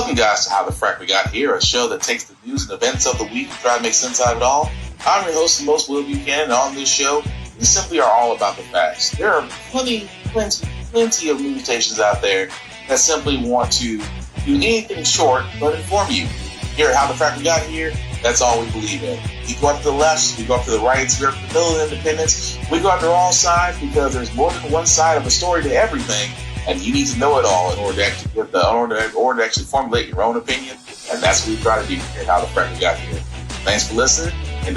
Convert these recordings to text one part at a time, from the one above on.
Welcome, guys, to How the Frack We Got Here, a show that takes the news and events of the week and try to make sense out of it all. I'm your host, the most Will Buchanan, and on this show, we simply are all about the facts. There are plenty of news stations out there that simply want to do anything short but inform you. Here at How the Frack We Got Here, that's all we believe in. We go up to the left, we go up to the right, we go up to the middle of independence, we go after all sides because there's more than one side of a story to everything. And you need to know it all in order to actually formulate your own opinion. And that's what we try to do here at How the Frack We Got Here. Thanks for listening, and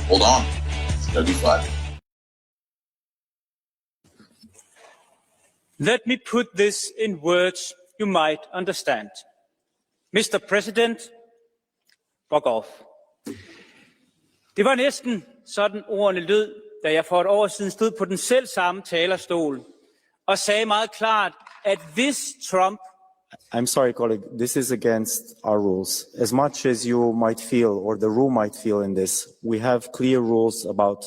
hold on. It's going to be fun. Let me put this in words you might understand. Mr. President, fuck off. Det var næsten sådan ordene lød, da jeg for et år siden stod på den selv samme talerstol og sagde meget klart, at hvis Trump... I'm sorry, colleague, this is against our rules. As much as you might feel, or the room might feel in this, we have clear rules about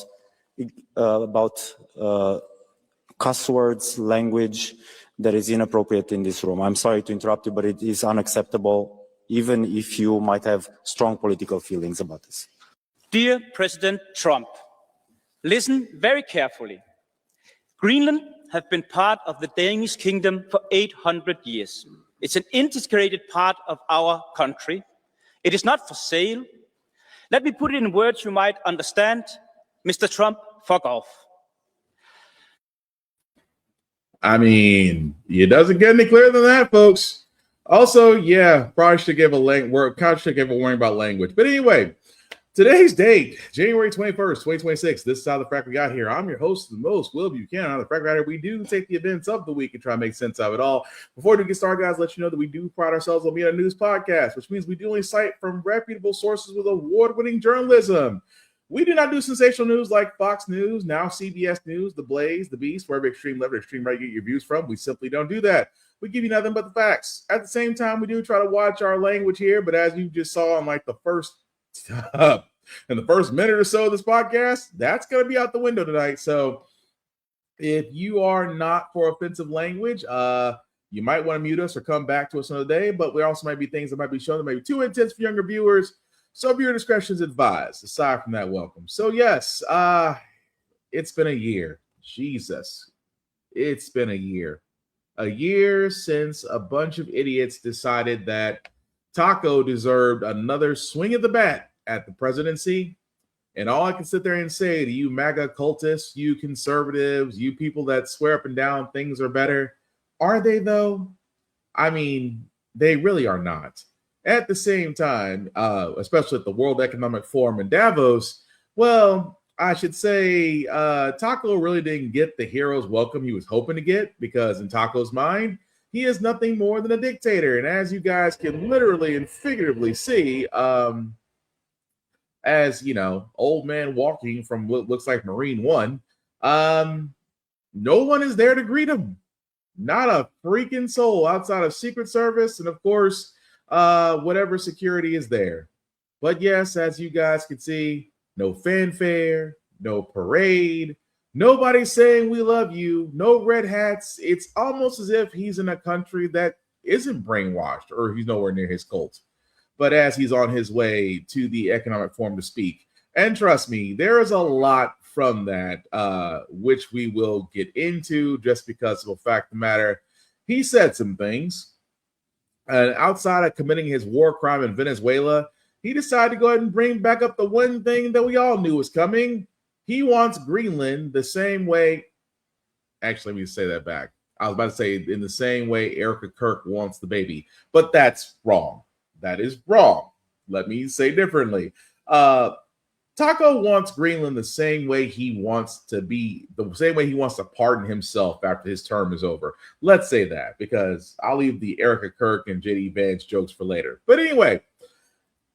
cuss words, language that is inappropriate in this room. I'm sorry to interrupt you, but it is unacceptable, even if you might have strong political feelings about this. Dear President Trump, listen very carefully. Greenland have been part of the Danish kingdom for 800 years. It's an integrated part of our country. It is not for sale. Let me put it in words you might understand. Mr. Trump, fuck off. I mean, it doesn't get any clearer than that, folks. Also, yeah, probably should give a warning about language. But anyway, today's date, January 21st, 2026. This is How the Frack We Got Here. I'm your host, the most Will Buchanan. How the Frack We Got Here, we do take the events of the week and try to make sense of it all. Before we get started, guys, let you know that we do pride ourselves on being a news podcast, which means we do only cite from reputable sources with award-winning journalism. We do not do sensational news like Fox News, now CBS News, The Blaze, The Beast, wherever extreme left or extreme right you get your views from. We simply don't do that. We give you nothing but the facts. At the same time, we do try to watch our language here, but as you just saw in like the first in the first minute or so of this podcast, that's going to be out the window tonight. So if you are not for offensive language, you might want to mute us or come back to us another day, but there also might be things that might be shown that may be too intense for younger viewers. So viewer discretion is advised. Aside from that, welcome. So yes, it's been a year. Jesus, it's been a year. A year since a bunch of idiots decided that Taco deserved another swing at the bat at the presidency. And all I can sit there and say to you MAGA cultists, you conservatives, you people that swear up and down things are better, are they though? I mean, they really are not. At the same time, especially at the World Economic Forum in Davos, well, I should say Taco really didn't get the hero's welcome he was hoping to get, because in Taco's mind, he is nothing more than a dictator. And as you guys can literally and figuratively see, as you know, old man walking from what looks like Marine One, no one is there to greet him. Not a freaking soul outside of Secret Service and, of course, whatever security is there. But yes, as you guys can see, no fanfare, no parade, nobody saying we love you, no red hats. It's almost as if he's in a country that isn't brainwashed, or he's nowhere near his cult. But as he's on his way to the Economic Forum to speak, and trust me, there is a lot from that, which we will get into just because of the fact of the matter. He said some things. And outside of committing his war crime in Venezuela, he decided to go ahead and bring back up the one thing that we all knew was coming. He wants Greenland the same way. Actually, let me say that back. I was about to say in the same way Erica Kirk wants the baby, but that's wrong. That is wrong. Let me say differently. Taco wants Greenland the same way he wants to be, the same way he wants to pardon himself after his term is over. Let's say that, because I'll leave the Erica Kirk and JD Vance jokes for later. But anyway,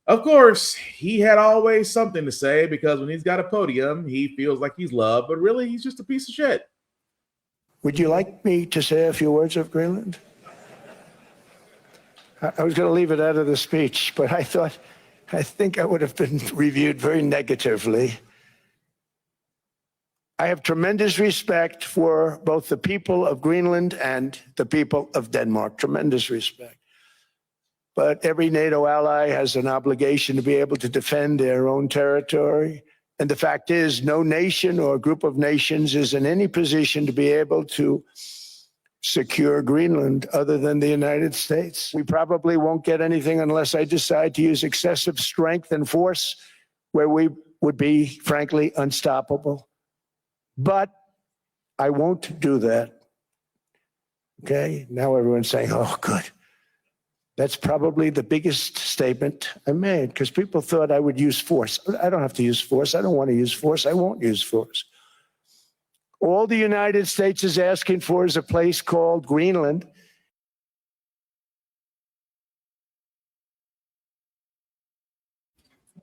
of course, he had always something to say, because when he's got a podium, he feels like he's loved, but really he's just a piece of shit. Would you like me to say a few words of Greenland? I was going to leave it out of the speech, but I think I would have been reviewed very negatively. I have tremendous respect for both the people of Greenland and the people of Denmark, tremendous respect. but every NATO ally has an obligation to be able to defend their own territory. And the fact is, no nation or group of nations is in any position to be able to secure Greenland other than the United States. We probably won't get anything unless I decide to use excessive strength and force where we would be, frankly, unstoppable. But I won't do that. Okay, now everyone's saying, oh, good. That's probably the biggest statement I made, because people thought I would use force. I don't have to use force. I don't want to use force. I won't use force. All the United States is asking for is a place called Greenland.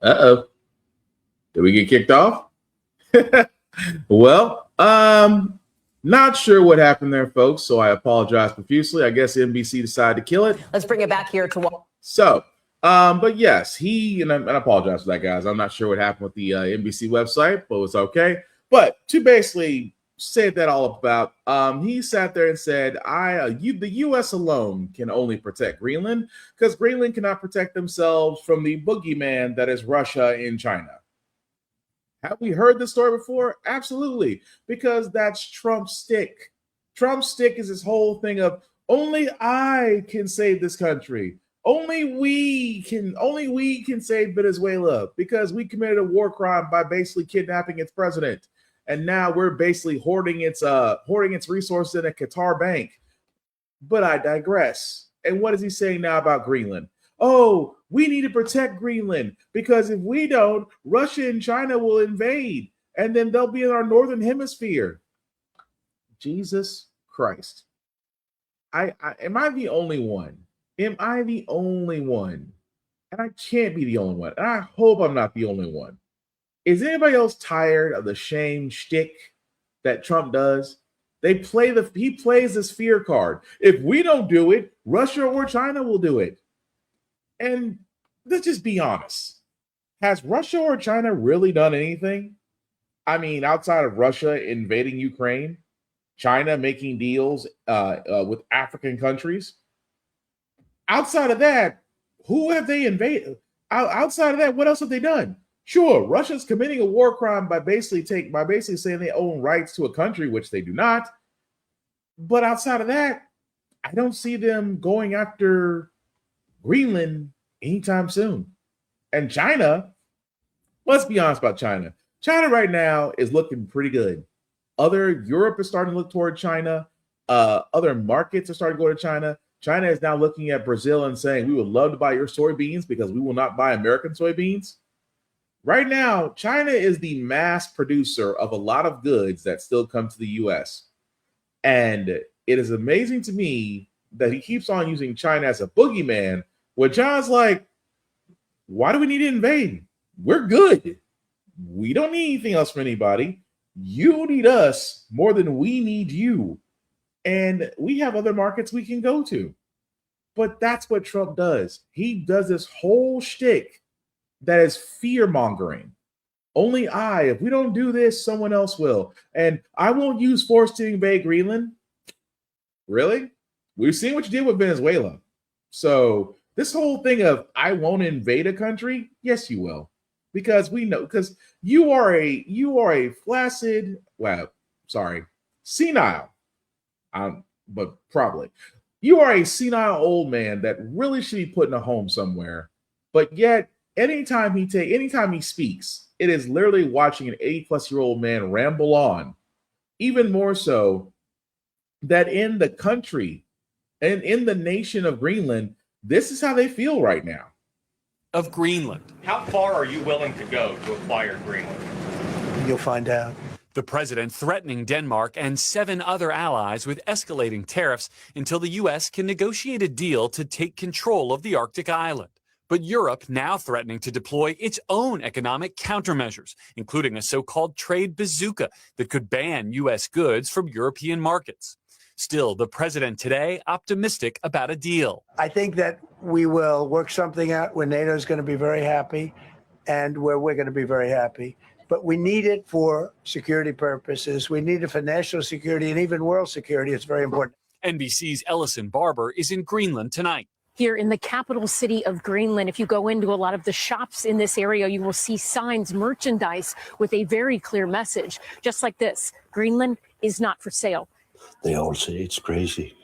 Uh-oh. Did we get kicked off? Well, not sure what happened there, folks, so I apologize profusely. I guess NBC decided to kill it. Let's bring it back here to So, but yes, and I apologize for that, guys. I'm not sure what happened with the NBC website, but it's okay. But to basically say that all about, he sat there and said, the U.S. alone can only protect Greenland because Greenland cannot protect themselves from the boogeyman that is Russia and China. Have we heard this story before? Absolutely, because that's Trump's stick. Trump's stick is this whole thing of only I can save this country. Only we can save Venezuela because we committed a war crime by basically kidnapping its president. And now we're basically hoarding its resources in a Qatar bank. But I digress. And what is he saying now about Greenland? Oh, we need to protect Greenland because if we don't, Russia and China will invade and then they'll be in our northern hemisphere. Jesus Christ. Am I the only one? Am I the only one? And I can't be the only one. And I hope I'm not the only one. Is anybody else tired of the shame shtick that Trump does? He plays this fear card. If we don't do it, Russia or China will do it. And let's just be honest. Has Russia or China really done anything? I mean, outside of Russia invading Ukraine, China making deals with African countries. Outside of that, who have they invaded? Outside of that, what else have they done? Sure, Russia's committing a war crime by basically saying they own rights to a country, which they do not. But outside of that, I don't see them going after Greenland anytime soon. And China, let's be honest about China. China right now is looking pretty good. Europe is starting to look toward China. Other markets are starting to go to China. China is now looking at Brazil and saying, we would love to buy your soybeans because we will not buy American soybeans. Right now, China is the mass producer of a lot of goods that still come to the U.S. And it is amazing to me that he keeps on using China as a boogeyman when China's like, why do we need to invade? We're good. We don't need anything else from anybody. You need us more than we need you. And we have other markets we can go to. But that's what Trump does. He does this whole shtick that is fear-mongering. Only if we don't do this, someone else will. And I won't use force to invade Greenland. Really? We've seen what you did with Venezuela. So this whole thing of I won't invade a country, yes, you will. Because we know, because you are a flaccid, senile. But probably. You are a senile old man that really should be put in a home somewhere. But yet, anytime he speaks, it is literally watching an 80-plus-year-old man ramble on. Even more so that in the country and in the nation of Greenland, this is how they feel right now. Of Greenland. How far are you willing to go to acquire Greenland? You'll find out. The president threatening Denmark and 7 other allies with escalating tariffs until the U.S. can negotiate a deal to take control of the Arctic island. But Europe now threatening to deploy its own economic countermeasures, including a so-called trade bazooka that could ban U.S. goods from European markets. Still, the president today optimistic about a deal. I think that we will work something out where NATO is going to be very happy and where we're going to be very happy. But we need it for security purposes. We need it for national security and even world security. It's very important. NBC's Ellison Barber is in Greenland tonight. here in the capital city of Greenland. If you go into a lot of the shops in this area, you will see signs, merchandise with a very clear message, just like this: Greenland is not for sale. They all say it's crazy,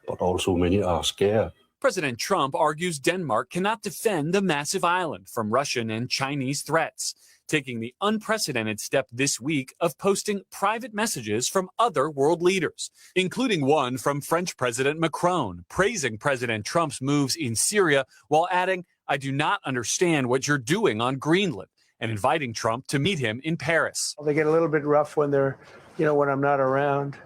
but also many are scared. President Trump argues Denmark cannot defend the massive island from Russian and Chinese threats, taking the unprecedented step this week of posting private messages from other world leaders, including one from French President Macron, praising President Trump's moves in Syria while adding, "I do not understand what you're doing on Greenland," and inviting Trump to meet him in Paris. They get a little bit rough when they're, when I'm not around.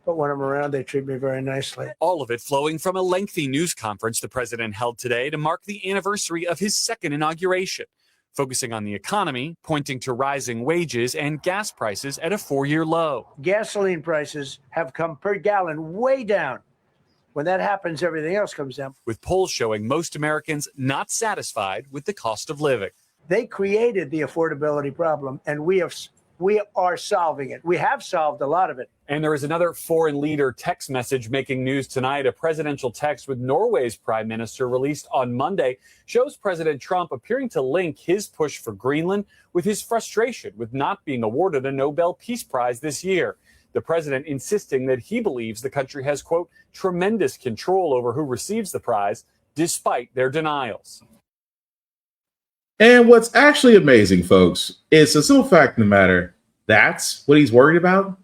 But when I'm around, they treat me very nicely. All of it flowing from a lengthy news conference the president held today to mark the anniversary of his second inauguration, focusing on the economy, pointing to rising wages and gas prices at a 4-year low. Gasoline prices have come per gallon way down. When that happens, everything else comes down. With polls showing most Americans not satisfied with the cost of living. They created the affordability problem, and we are solving it. We have solved a lot of it. And there is another foreign leader text message making news tonight. A presidential text with Norway's prime minister released on Monday shows President Trump appearing to link his push for Greenland with his frustration with not being awarded a Nobel Peace Prize this year. The president insisting that he believes the country has, quote, tremendous control over who receives the prize, despite their denials. And what's actually amazing, folks, is the simple fact of the matter, that's what he's worried about.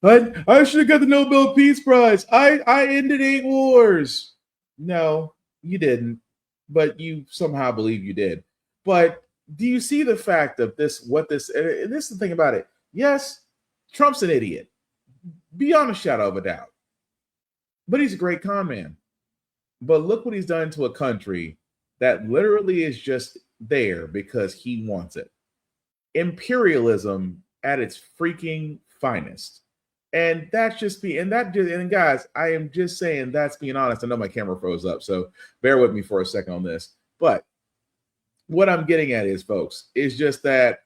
But I should have got the Nobel Peace Prize. I ended 8 wars. No, you didn't. But you somehow believe you did. But do you see the fact of this, and this is the thing about it. Yes, Trump's an idiot, beyond a shadow of a doubt. But he's a great con man. But look what he's done to a country that literally is just there because he wants it. Imperialism at its freaking finest. And that's just and guys, I am just saying, that's being honest. I know my camera froze up, so bear with me for a second on this. But what I'm getting at is, folks, is just that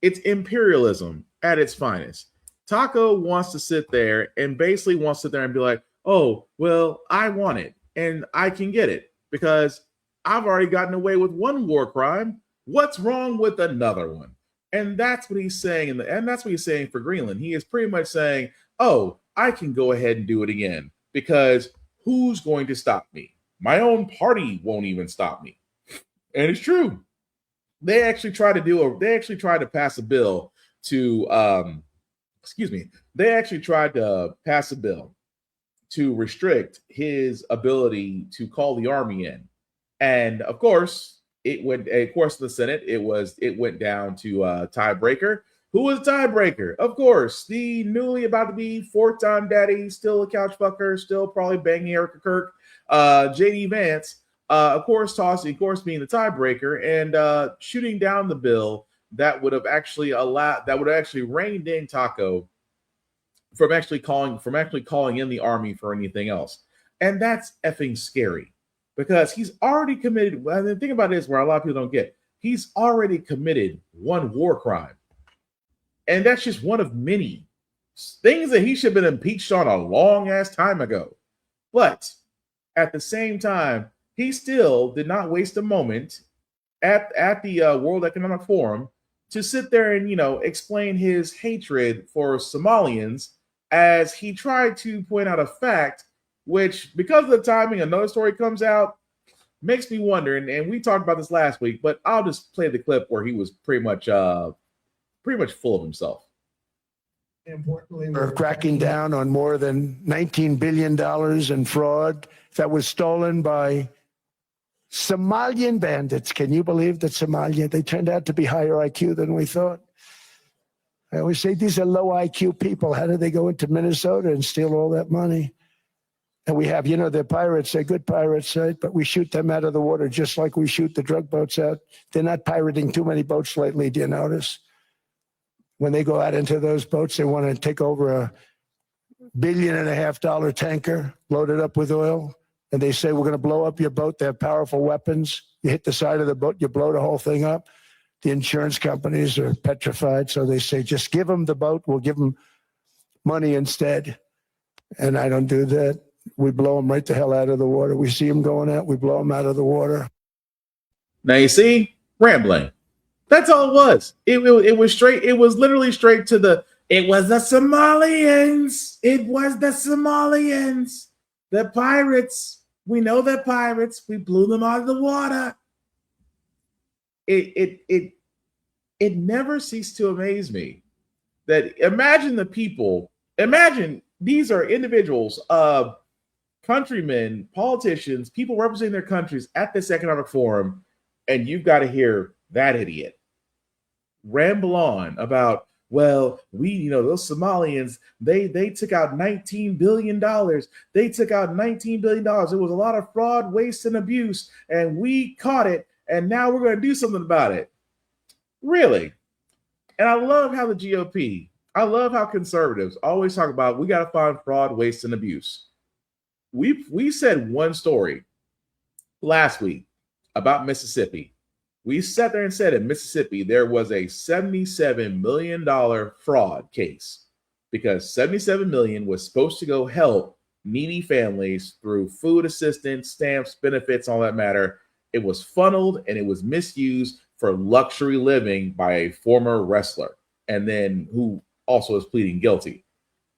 it's imperialism at its finest. Taco wants to sit there and basically wants to sit there and be like, oh, well, I want it and I can get it because I've already gotten away with one war crime. What's wrong with another one? And that's what he's saying. And that's what he's saying for Greenland. He is pretty much saying, oh, I can go ahead and do it again because who's going to stop me? My own party won't even stop me. And it's true. They actually tried to pass a bill to, they actually tried to pass a bill to restrict his ability to call the army in. And of course, the Senate, it went down to tiebreaker. Who was tiebreaker? Of course, the newly about to be 4th-time daddy, still a couch fucker, still probably banging Erica Kirk, JD Vance, of course being the tiebreaker and shooting down the bill that would have actually reined in Taco from actually calling in the army for anything else. And that's effing scary. Because he's already committed, and the thing about it is where a lot of people don't get, he's already committed one war crime. And that's just one of many things that he should have been impeached on a long ass time ago. But at the same time, he still did not waste a moment at the World Economic Forum to sit there and, explain his hatred for Somalians as he tried to point out a fact which, because of the timing, another story comes out, makes me wonder, and we talked about this last week, but I'll just play the clip where he was pretty much full of himself. Importantly, we're cracking down on more than $19 billion in fraud that was stolen by Somalian bandits. Can you believe that Somalia, they turned out to be higher IQ than we thought? I always say these are low IQ people. How did they go into Minnesota and steal all that money? And we have, they're pirates, they're good pirates, right? But we shoot them out of the water just like we shoot the drug boats out. They're not pirating too many boats lately, do you notice? When they go out into those boats, they want to take over $1.5 billion tanker loaded up with oil. And they say, we're going to blow up your boat. They have powerful weapons. You hit the side of the boat, you blow the whole thing up. The insurance companies are petrified. So they say, just give them the boat. We'll give them money instead. And I don't do that. we blow them right the hell out of the water. We see them going out, we blow them out of the water. Now you see, rambling. That's all it was. It was straight. It was literally straight to the. It was the Somalians. It was the Somalians. The pirates. We know they're pirates. We blew them out of the water. It never ceased to amaze me that imagine the people. Imagine these are individuals, countrymen, politicians, people representing their countries at this economic forum, and you've got to hear that idiot ramble on about, well, those Somalians, they took out $19 billion. They took out $19 billion. It was a lot of fraud, waste, and abuse, and we caught it, and now we're going to do something about it. Really? And I love how the GOP, I love how conservatives always talk about we got to find fraud, waste, and abuse. We said one story last week about Mississippi. We sat there and said in Mississippi, there was a $77 million fraud case because $77 million was supposed to go help needy families through food assistance, stamps, benefits, all that matter. It was funneled and it was misused for luxury living by a former wrestler, and then who also is pleading guilty.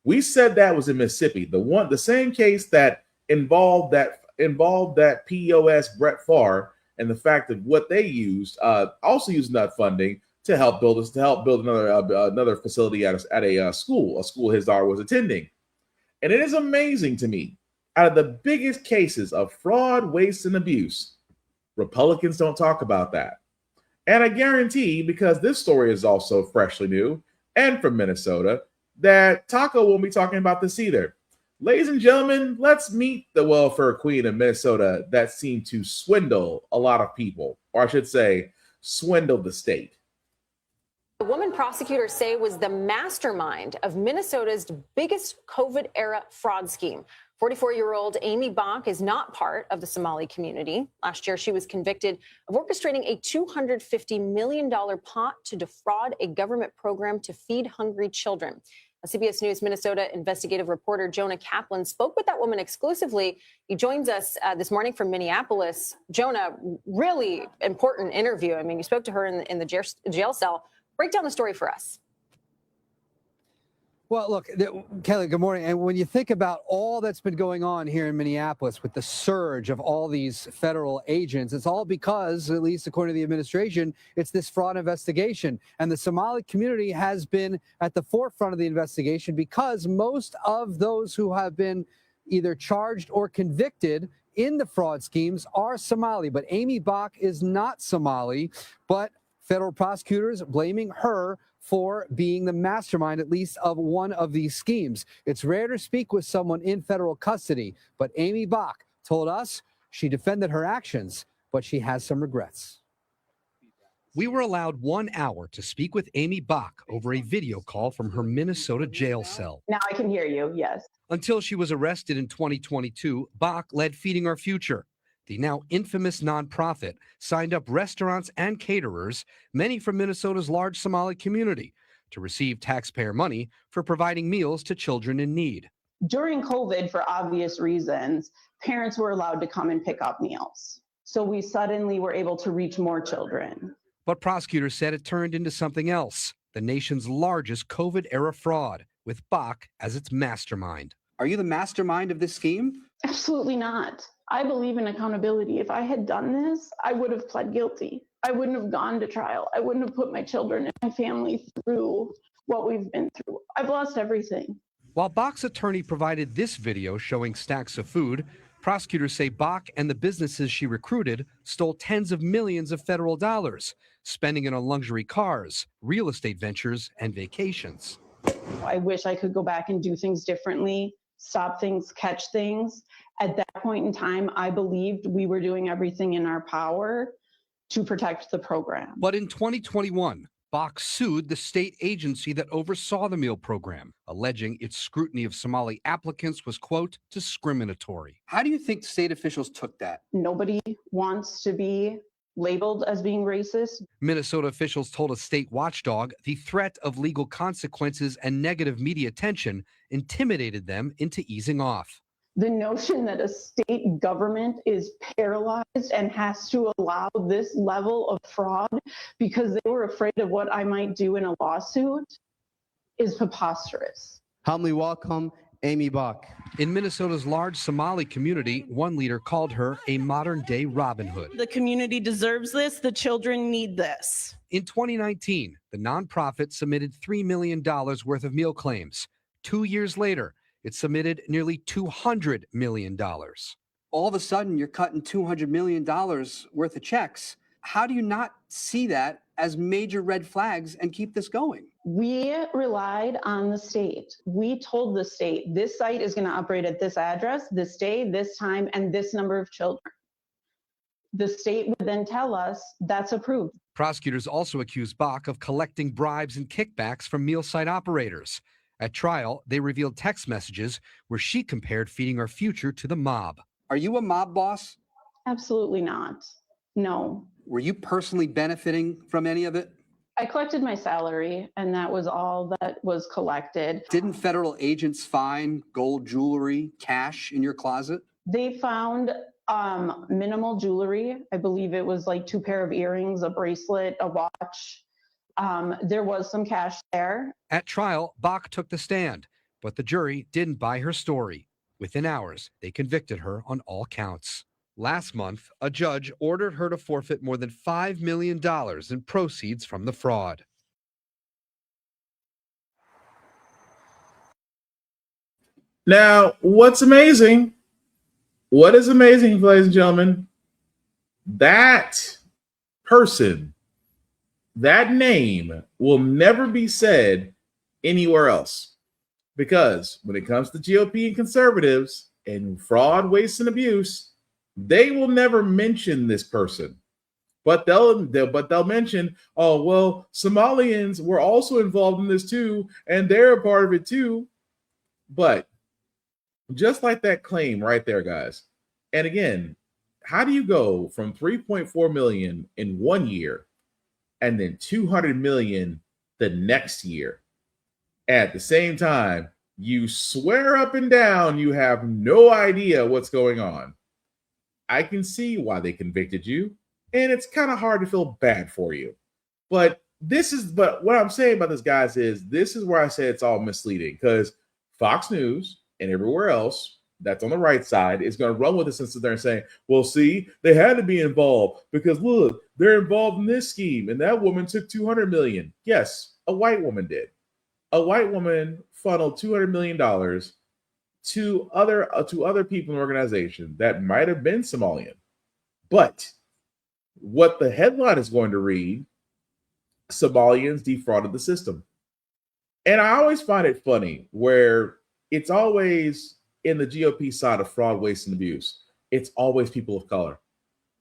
We said that was in Mississippi. The same case that involved that POS Brett Favre, and the fact that what they used, also using that funding to help build another facility at a school his daughter was attending. And it is amazing to me, out of the biggest cases of fraud, waste, and abuse, Republicans don't talk about that. And I guarantee, because this story is also freshly new and from Minnesota, that Taco won't be talking about this either. Ladies and gentlemen, let's meet the welfare queen of Minnesota that seemed to swindle a lot of people, or I should say, swindle the state. The woman prosecutors say was the mastermind of Minnesota's biggest COVID-era fraud scheme. 44-year-old Amy Bach is not part of the Somali community. Last year, she was convicted of orchestrating a $250 million pot to defraud a government program to feed hungry children. CBS News Minnesota investigative reporter Jonah Kaplan spoke with that woman exclusively. He joins us this morning from Minneapolis. Jonah, really important interview. I mean, you spoke to her in the jail cell. Break down the story for us. Well, look, Kelly, good morning. And when you think about all that's been going on here in Minneapolis with the surge of all these federal agents, it's all because, at least according to the administration, it's this fraud investigation. And the Somali community has been at the forefront of the investigation because most of those who have been either charged or convicted in the fraud schemes are Somali. But Amy Bach is not Somali, but federal prosecutors blaming her for being the mastermind, at least of one of these schemes. It's rare to speak with someone in federal custody, but Amy Bach told us she defended her actions, but she has some regrets. We were allowed 1 hour to speak with Amy Bach over a video call from her Minnesota jail cell. Now I can hear you, yes. Until she was arrested in 2022, Bach led Feeding Our Future. The now infamous nonprofit signed up restaurants and caterers, many from Minnesota's large Somali community, to receive taxpayer money for providing meals to children in need. During COVID, for obvious reasons, parents were allowed to come and pick up meals. So we suddenly were able to reach more children. But prosecutors said it turned into something else, the nation's largest COVID-era fraud, with Bach as its mastermind. Are you the mastermind of this scheme? Absolutely not. I believe in accountability. If I had done this, I would have pled guilty. I wouldn't have gone to trial. I wouldn't have put my children and my family through what we've been through. I've lost everything. While Bach's attorney provided this video showing stacks of food, prosecutors say Bach and the businesses she recruited stole tens of millions of federal dollars, spending it on luxury cars, real estate ventures, and vacations. I wish I could go back and do things differently, stop things, catch things. At that point in time, I believed we were doing everything in our power to protect the program. But in 2021, Bach sued the state agency that oversaw the meal program, alleging its scrutiny of Somali applicants was, quote, discriminatory. How do you think state officials took that? Nobody wants to be labeled as being racist. Minnesota officials told a state watchdog the threat of legal consequences and negative media attention intimidated them into easing off. The notion that a state government is paralyzed and has to allow this level of fraud because they were afraid of what I might do in a lawsuit is preposterous. Humbly welcome Amy Bach. In Minnesota's large Somali community, one leader called her a modern-day Robin Hood. The community deserves this. The children need this. In 2019, the nonprofit submitted $3 million worth of meal claims. 2 years later, it submitted nearly $200 million. All of a sudden, you're cutting $200 million worth of checks. How do you not see that as major red flags and keep this going? We relied on the state. We told the state, this site is going to operate at this address, this day, this time, and this number of children. The state would then tell us that's approved. Prosecutors also accused Bach of collecting bribes and kickbacks from meal site operators. At trial, they revealed text messages where she compared feeding our future to the mob. Are you a mob boss? Absolutely not. No. Were you personally benefiting from any of it? I collected my salary, and that was all that was collected. Didn't federal agents find gold jewelry, cash in your closet? They found minimal jewelry. I believe it was like 2 pair of earrings, a bracelet, a watch. There was some cash there. At trial, Bach took the stand, but the jury didn't buy her story. Within hours, they convicted her on all counts. Last month, a judge ordered her to forfeit more than $5 million in proceeds from the fraud. Now, what's amazing? What is amazing, ladies and gentlemen? That person, that name will never be said anywhere else. Because when it comes to GOP and conservatives and fraud, waste, and abuse, they will never mention this person. But they'll mention, oh, well, Somalians were also involved in this too, and they're a part of it too. But just like that claim right there, guys. And again, how do you go from 3.4 million in 1 year and then 200 million the next year? At the same time, you swear up and down you have no idea what's going on. I can see why they convicted you, and it's kind of hard to feel bad for you. But what I'm saying about this, guys, is this is where I say it's all misleading, because Fox News and everywhere else that's on the right side is going to run with this and sit there and say, well, see, they had to be involved because look, they're involved in this scheme, and that woman took 200 million. Yes, a white woman did. A white woman funneled $200 million to other people in the organization that might have been Somalian. But what the headline is going to read, Somalians defrauded the system. And I always find it funny where it's always in the GOP side of fraud, waste, and abuse. It's always people of color.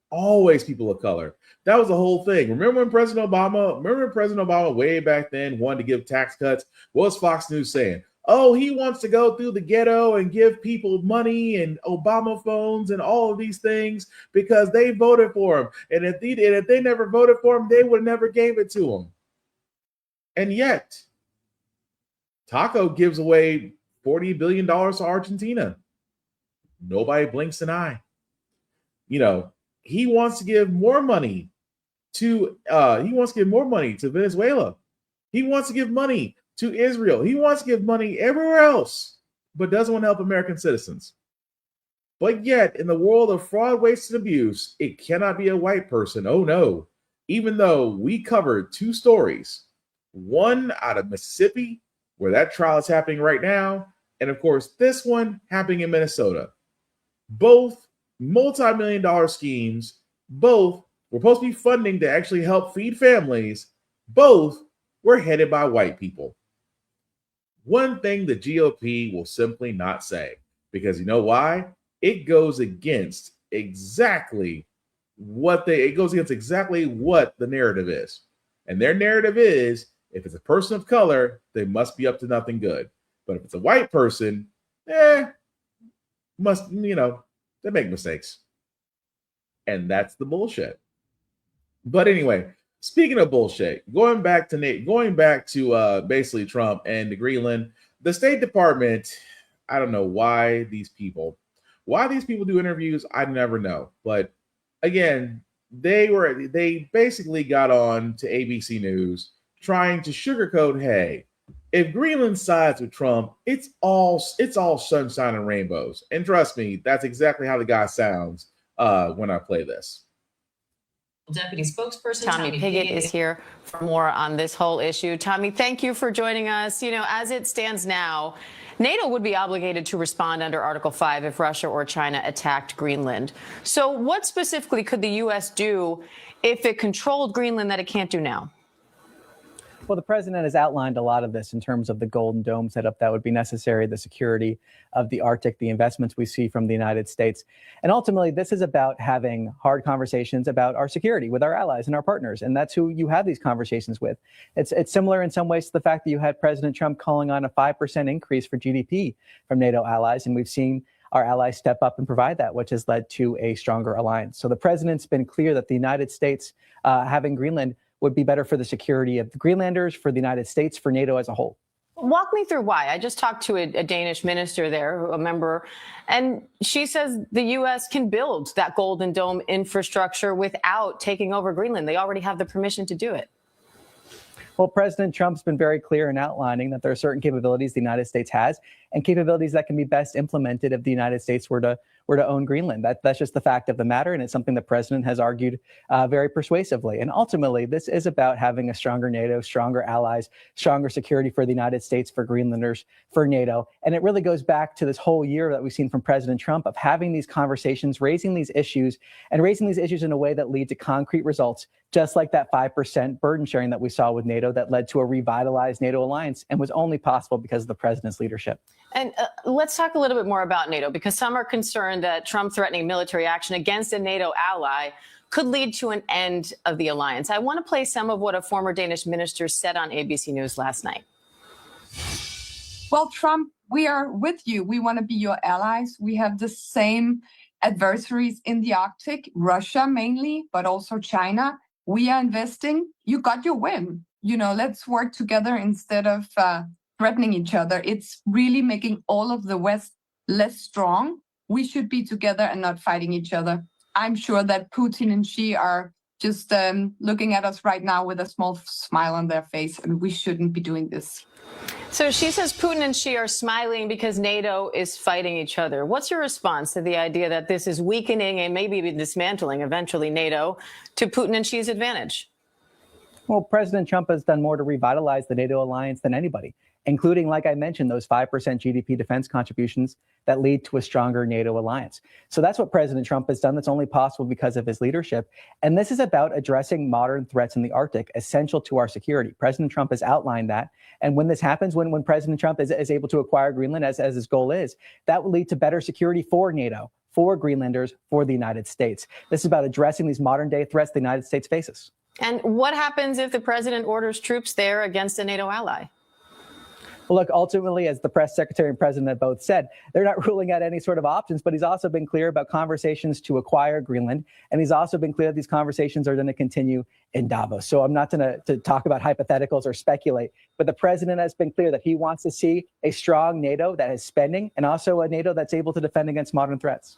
Always people of color. That was the whole thing. Remember when President Obama way back then wanted to give tax cuts? What was Fox News saying? Oh, he wants to go through the ghetto and give people money and Obama phones and all of these things because they voted for him. And if they never voted for him, they would have never gave it to him. And yet, Taco gives away $40 billion to Argentina. Nobody blinks an eye. You know, he wants to give more money to Venezuela. He wants to give money to Israel. He wants to give money everywhere else, but doesn't want to help American citizens. But yet, in the world of fraud, waste, and abuse, it cannot be a white person. Oh no. Even though we covered 2 stories, one out of Mississippi, where that trial is happening right now, and of course, this one happening in Minnesota. Both multi-million-dollar schemes, both were supposed to be funding to actually help feed families. Both were headed by white people. One thing the GOP will simply not say, because you know why? It goes against exactly what the narrative is. And their narrative is, if it's a person of color, they must be up to nothing good. But if it's a white person, they make mistakes. And that's the bullshit. But anyway, speaking of bullshit, going back to basically Trump and the Greenland, the State Department, I don't know why these people Why these people do interviews, I never know. But again, they basically got on to ABC News trying to sugarcoat, hey, if Greenland sides with Trump, it's all sunshine and rainbows. And trust me, that's exactly how the guy sounds when I play this. Deputy spokesperson Tommy Pigott is here for more on this whole issue. Tommy, thank you for joining us. You know, as it stands now, NATO would be obligated to respond under Article 5 if Russia or China attacked Greenland. So what specifically could the U.S. do if it controlled Greenland that it can't do now? Well, the president has outlined a lot of this in terms of the Golden Dome setup that would be necessary, the security of the Arctic, the investments we see from the United States. And ultimately, this is about having hard conversations about our security with our allies and our partners. And that's who you have these conversations with. It's similar in some ways to the fact that you had President Trump calling on a 5% increase for GDP from NATO allies. And we've seen our allies step up and provide that, which has led to a stronger alliance. So the president's been clear that the United States having Greenland would be better for the security of the Greenlanders, for the United States, for NATO as a whole. Walk me through why. I just talked to a Danish minister there, a member, and she says the U.S. can build that Golden Dome infrastructure without taking over Greenland. They already have the permission to do it. Well, President Trump's been very clear in outlining that there are certain capabilities the United States has and capabilities that can be best implemented if the United States were to own Greenland. That's just the fact of the matter, and it's something the president has argued very persuasively. And ultimately, this is about having a stronger NATO, stronger allies, stronger security for the United States, for Greenlanders, for NATO. And it really goes back to this whole year that we've seen from President Trump of having these conversations, raising these issues, and raising these issues in a way that lead to concrete results, just like that 5% burden sharing that we saw with NATO that led to a revitalized NATO alliance and was only possible because of the president's leadership. And let's talk a little bit more about NATO, because some are concerned that Trump threatening military action against a NATO ally could lead to an end of the alliance. I want to play some of what a former Danish minister said on ABC News last night. Well, Trump, we are with you. We want to be your allies. We have the same adversaries in the Arctic, Russia mainly, but also China. We are investing. You got your win. You know, let's work together instead of threatening each other. It's really making all of the West less strong. We should be together and not fighting each other. I'm sure that Putin and Xi are just looking at us right now with a small smile on their face, and we shouldn't be doing this. So she says Putin and Xi are smiling because NATO is fighting each other. What's your response to the idea that this is weakening and maybe even dismantling eventually NATO to Putin and Xi's advantage? Well, President Trump has done more to revitalize the NATO alliance than anybody, including, like I mentioned, those 5% GDP defense contributions that lead to a stronger NATO alliance. So that's what President Trump has done. That's only possible because of his leadership. And this is about addressing modern threats in the Arctic, essential to our security. President Trump has outlined that. And when this happens, when President Trump is able to acquire Greenland, as his goal is, that will lead to better security for NATO, for Greenlanders, for the United States. This is about addressing these modern day threats the United States faces. And what happens if the president orders troops there against a NATO ally? Well, look, ultimately, as the press secretary and president have both said, they're not ruling out any sort of options, but he's also been clear about conversations to acquire Greenland. And he's also been clear that these conversations are going to continue in Davos. So I'm not going to talk about hypotheticals or speculate, but the president has been clear that he wants to see a strong NATO that is spending and also a NATO that's able to defend against modern threats.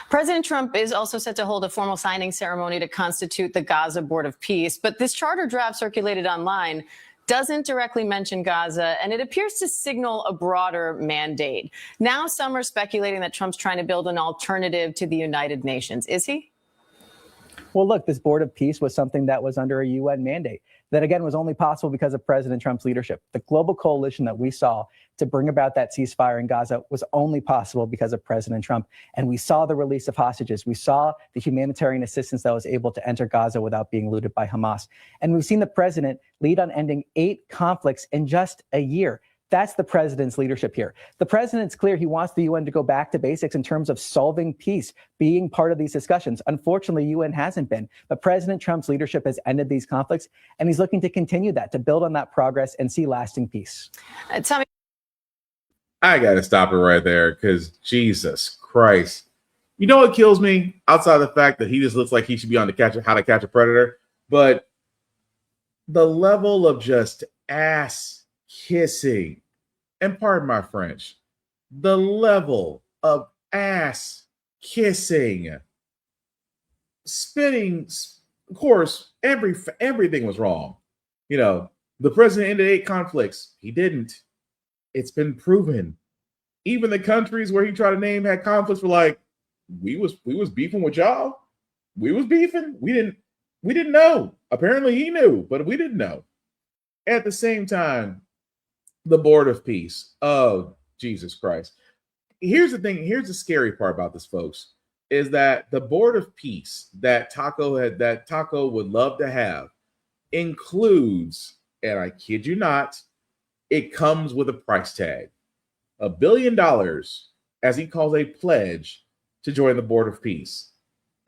President Trump is also set to hold a formal signing ceremony to constitute the Gaza Board of Peace. But this charter draft circulated online doesn't directly mention Gaza, and it appears to signal a broader mandate. Now some are speculating that Trump's trying to build an alternative to the United Nations. Is he? Well, look, this Board of Peace was something that was under a UN mandate that, again, was only possible because of President Trump's leadership. The global coalition that we saw to bring about that ceasefire in Gaza was only possible because of President Trump. And we saw the release of hostages. We saw the humanitarian assistance that was able to enter Gaza without being looted by Hamas. And we've seen the president lead on ending 8 conflicts in just a year. That's the president's leadership here. The president's clear he wants the UN to go back to basics in terms of solving peace, being part of these discussions. Unfortunately, UN hasn't been. But President Trump's leadership has ended these conflicts, and he's looking to continue that, to build on that progress and see lasting peace. Tommy, I got to stop it right there because Jesus Christ. You know what kills me? Outside of the fact that he just looks like he should be on How to Catch a Predator. But the level of just ass kissing, and pardon my French, the level of ass kissing, spitting. Of course, everything was wrong. You know, the president ended 8 conflicts. He didn't. It's been proven. Even the countries where he tried to name had conflicts were like, we was beefing with y'all. We was beefing. We didn't know. Apparently he knew, but we didn't know. At the same time, the Board of Peace. Oh, Jesus Christ. Here's the thing. Here's the scary part about this, folks, is that the Board of Peace that Taco would love to have includes, and I kid you not, it comes with a price tag. $1 billion, as he calls a pledge, to join the Board of Peace.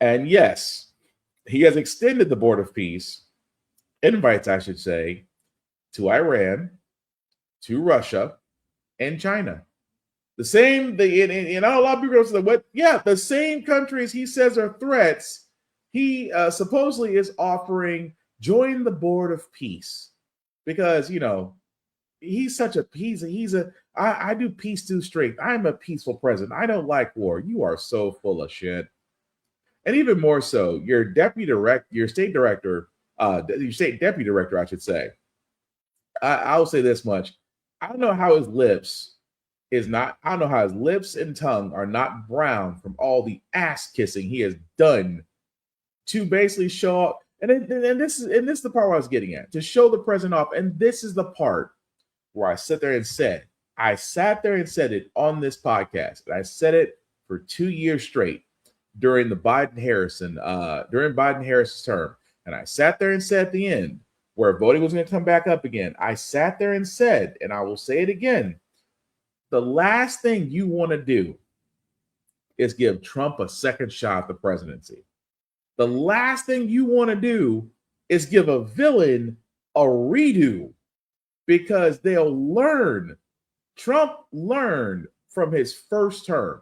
And yes, he has extended the Board of Peace, invites, I should say, to Iran, to Russia, and China. The same, and a lot of people say, what? Yeah, the same countries he says are threats, he supposedly is offering join the Board of Peace. Because, you know, I do peace through strength. I'm a peaceful president. I don't like war. You are so full of shit. And even more so, your state director, your state deputy director, I should say. I'll say this much. I don't know how his lips and tongue are not brown from all the ass kissing he has done to basically show up. And this is the part where I was getting at, to show the president off. And this is the part where I sat there and said it on this podcast. And I said it for 2 years straight during Biden-Harris's term. And I sat there and said at the end, where voting was going to come back up again, I sat there and said, and I will say it again, the last thing you want to do is give Trump a second shot at the presidency. The last thing you want to do is give a villain a redo, because they'll learn. Trump learned from his first term.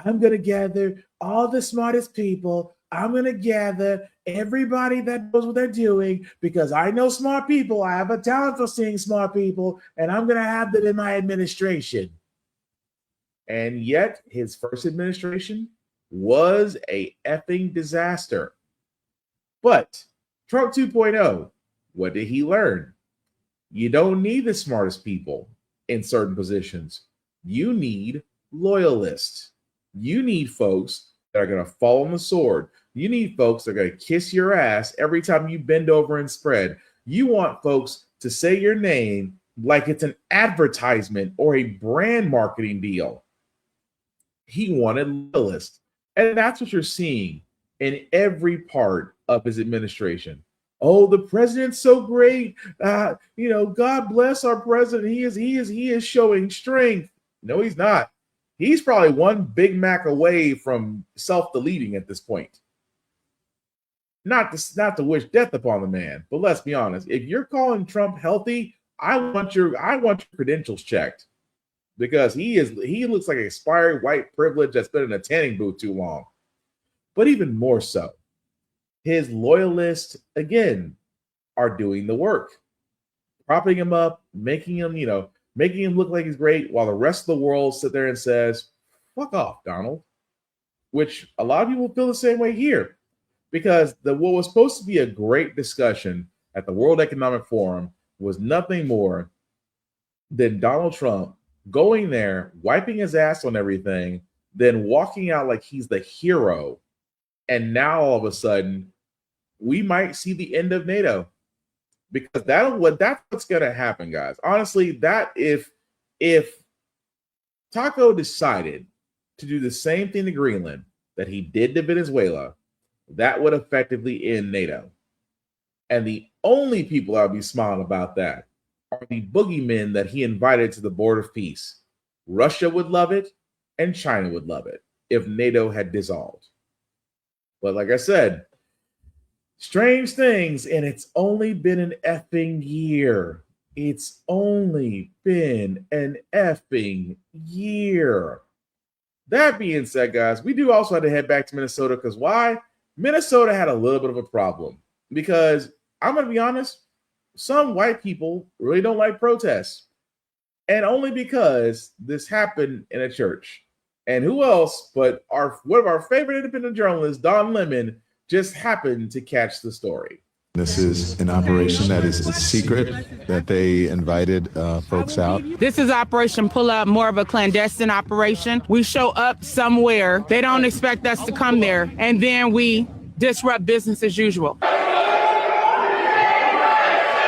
I'm going to gather all the smartest people. I'm going to gather everybody that knows what they're doing, because I know smart people. I have a talent for seeing smart people, and I'm going to have them in my administration. And yet his first administration was a effing disaster. But Trump 2.0, what did he learn? You don't need the smartest people in certain positions. You need loyalists. You need folks that are going to fall on the sword. You need folks that are going to kiss your ass every time you bend over and spread. You want folks to say your name like it's an advertisement or a brand marketing deal. He wanted loyalists. And that's what you're seeing in every part of his administration. Oh, the president's so great. God bless our president. He is showing strength. No, he's not. He's probably one Big Mac away from self-deleting at this point. Not to wish death upon the man, but let's be honest. If you're calling Trump healthy, I want your credentials checked, because he looks like an expired white privilege that's been in a tanning booth too long. But even more so, his loyalists, again, are doing the work, propping him up, making him look like he's great, while the rest of the world sit there and says, fuck off, Donald. Which a lot of people feel the same way here, because what was supposed to be a great discussion at the World Economic Forum was nothing more than Donald Trump going there, wiping his ass on everything, then walking out like he's the hero. And now all of a sudden, we might see the end of NATO, because that's what's going to happen, guys. Honestly, that if Taco decided to do the same thing to Greenland that he did to Venezuela, that would effectively end NATO. And the only people I'll be smiling about that are the boogeymen that he invited to the Board of Peace. Russia would love it, and China would love it if NATO had dissolved. But like I said, strange things, and it's only been an effing year. It's only been an effing year. That being said, guys, we do also have to head back to Minnesota, because why? Minnesota had a little bit of a problem, because I'm going to be honest, some white people really don't like protests, and only because this happened in a church. And who else but one of our favorite independent journalists, Don Lemon, just happened to catch the story. This is an operation that is secret, that they invited folks out. This is Operation Pull Up, more of a clandestine operation. We show up somewhere. They don't expect us to come there, and then we disrupt business as usual.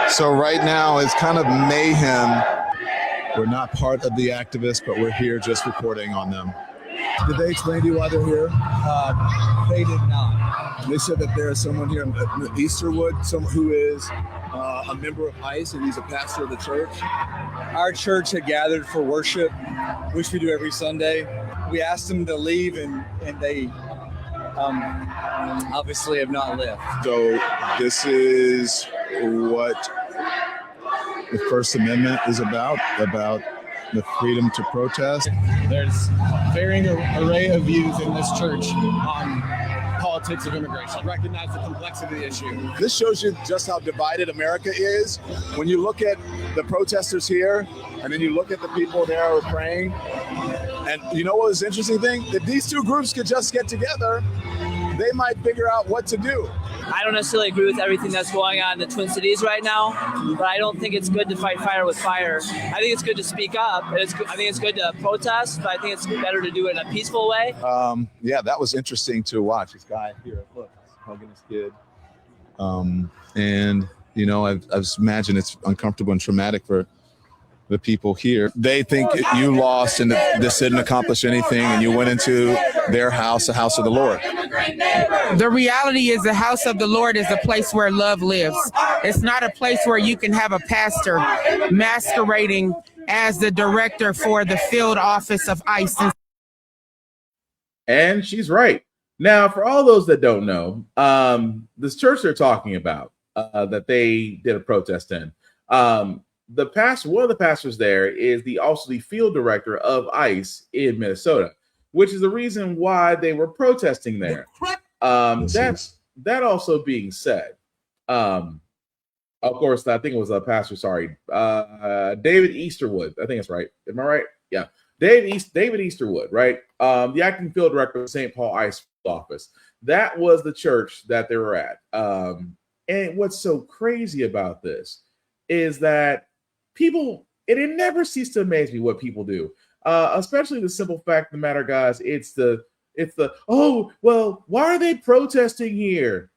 So right now it's kind of mayhem. We're not part of the activists, but we're here just reporting on them. Did they explain to you why they're here? They did not. They said that there is someone here in Easterwood, someone who is a member of ICE, and he's a pastor of the church. Our church had gathered for worship, which we do every Sunday. We asked them to leave, and they obviously have not left. So this is what the First Amendment is about the freedom to protest. There's varying array of views in this church on politics of immigration. Recognize the complexity of the issue. This shows you just how divided America is. When you look at the protesters here, and then you look at the people there who are praying, and you know what was the interesting thing? If these two groups could just get together, they might figure out what to do. I don't necessarily agree with everything that's going on in the Twin Cities right now, but I don't think it's good to fight fire with fire. I think it's good to speak up. I think it's good to protest, but I think it's better to do it in a peaceful way. Yeah, that was interesting to watch. This guy here, look, hugging his kid. And, you know, I imagine it's uncomfortable and traumatic for the people here. They think you lost and this didn't accomplish anything, and you went into their house, the house of the Lord. The reality is the house of the Lord is a place where love lives. It's not a place where you can have a pastor masquerading as the director for the field office of ICE. And she's right. Now, for all those that don't know, this church they're talking about that they did a protest in, one of the pastors there is also the field director of ICE in Minnesota, which is the reason why they were protesting there. That also being said, of course, I think it was a pastor. Sorry, David Easterwood. I think that's right. Am I right? Yeah, David Easterwood. Right. The acting field director of the St. Paul ICE office. That was the church that they were at. And what's so crazy about this is that it never ceases to amaze me what people do, especially the simple fact of the matter, guys. It's the oh, well, why are they protesting here?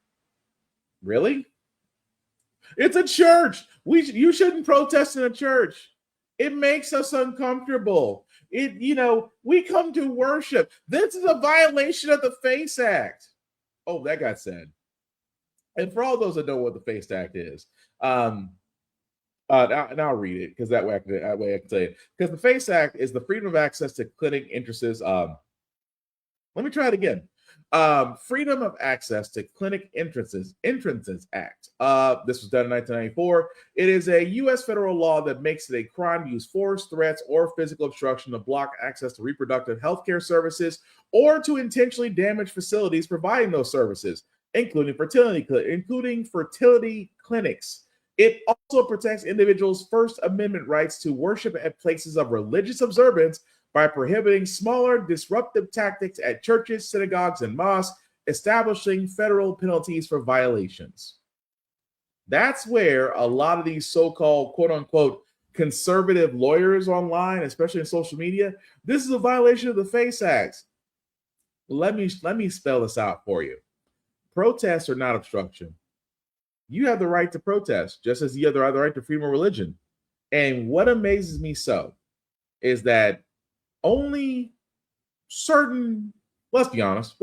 Really? It's a church. You shouldn't protest in a church. It makes us uncomfortable. We come to worship. This is a violation of the FACE Act. Oh, that got said. And for all those that know what the FACE Act is, and I'll read it because that way I can tell you. Because the FACE Act is the Freedom of Access to Clinic Entrances. Let me try it again. Freedom of Access to Clinic Entrances Act. This was done in 1994. It is a U.S. federal law that makes it a crime to use force, threats, or physical obstruction to block access to reproductive health care services or to intentionally damage facilities providing those services, including fertility clinics. It also protects individuals' First Amendment rights to worship at places of religious observance by prohibiting smaller disruptive tactics at churches, synagogues, and mosques, establishing federal penalties for violations. That's where a lot of these so-called quote-unquote conservative lawyers online, especially in social media, this is a violation of the FACE Act. Let me spell this out for you. Protests are not obstruction. You have the right to protest, just as you have the right to freedom of religion. And what amazes me so is that only certain, let's be honest,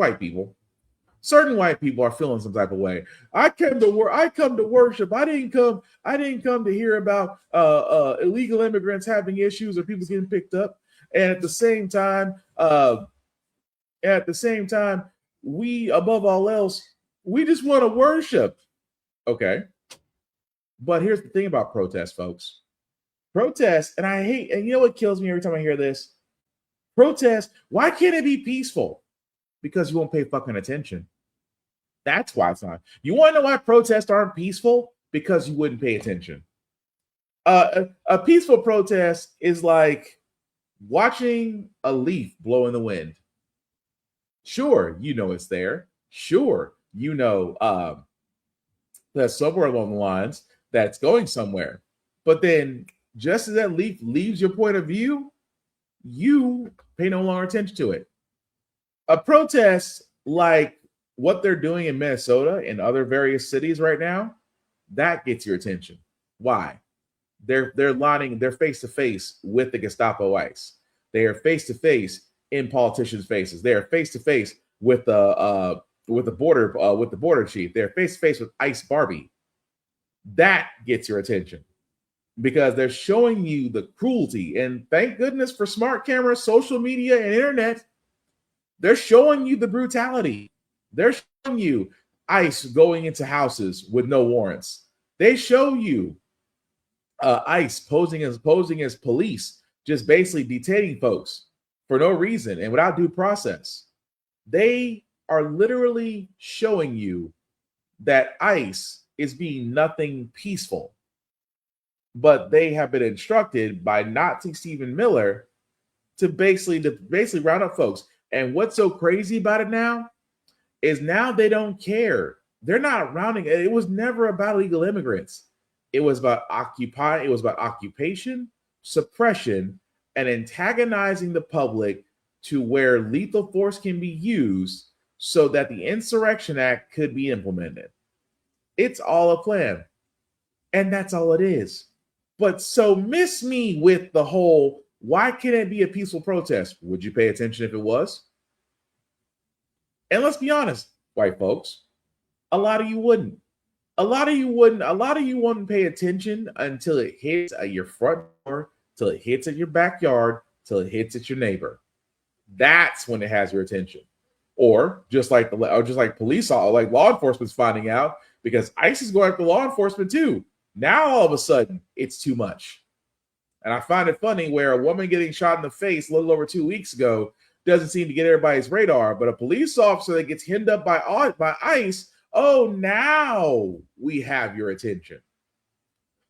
certain white people are feeling some type of way. I come to worship. I didn't come to hear about illegal immigrants having issues or people getting picked up. And at the same time, we, above all else, we just want to worship. Okay. But here's the thing about protests, folks. Protests, and you know what kills me every time I hear this? Protest, why can't it be peaceful? Because you won't pay fucking attention. That's why it's not. You want to know why protests aren't peaceful? Because you wouldn't pay attention. A peaceful protest is like watching a leaf blow in the wind. Sure, you know it's there. Sure, you know that somewhere along the lines that's going somewhere. But then just as that leaf leaves your point of view, you pay no longer attention to it. A protest like what they're doing in Minnesota and other various cities right now, that gets your attention. Why? They're face to face with the Gestapo ICE. They are face to face in politicians' faces. They are face to face with the border chief. They're face to face with ICE Barbie. That gets your attention because they're showing you the cruelty. And thank goodness for smart cameras, social media, and internet. They're showing you the brutality. They're showing you ICE going into houses with no warrants. They show you ICE posing as police, just basically detaining folks for no reason and without due process. They are literally showing you that ICE is being nothing peaceful. But they have been instructed by Nazi Stephen Miller to basically round up folks. And what's so crazy about it now is now they don't care. They're not rounding. It was never about illegal immigrants. It was about occupation, suppression, and antagonizing the public to where lethal force can be used so that the Insurrection Act could be implemented. It's all a plan. And that's all it is. But so miss me with the whole, why can't it be a peaceful protest? Would you pay attention if it was? And let's be honest, white folks, a lot of you wouldn't. A lot of you wouldn't pay attention until it hits at your front door, till it hits at your backyard, till it hits at your neighbor. That's when it has your attention. Or just like law enforcement's finding out, because ICE is going after law enforcement too. Now all of a sudden it's too much. And I find it funny where a woman getting shot in the face a little over 2 weeks ago doesn't seem to get everybody's radar, but a police officer that gets hemmed up by ICE, oh, now we have your attention.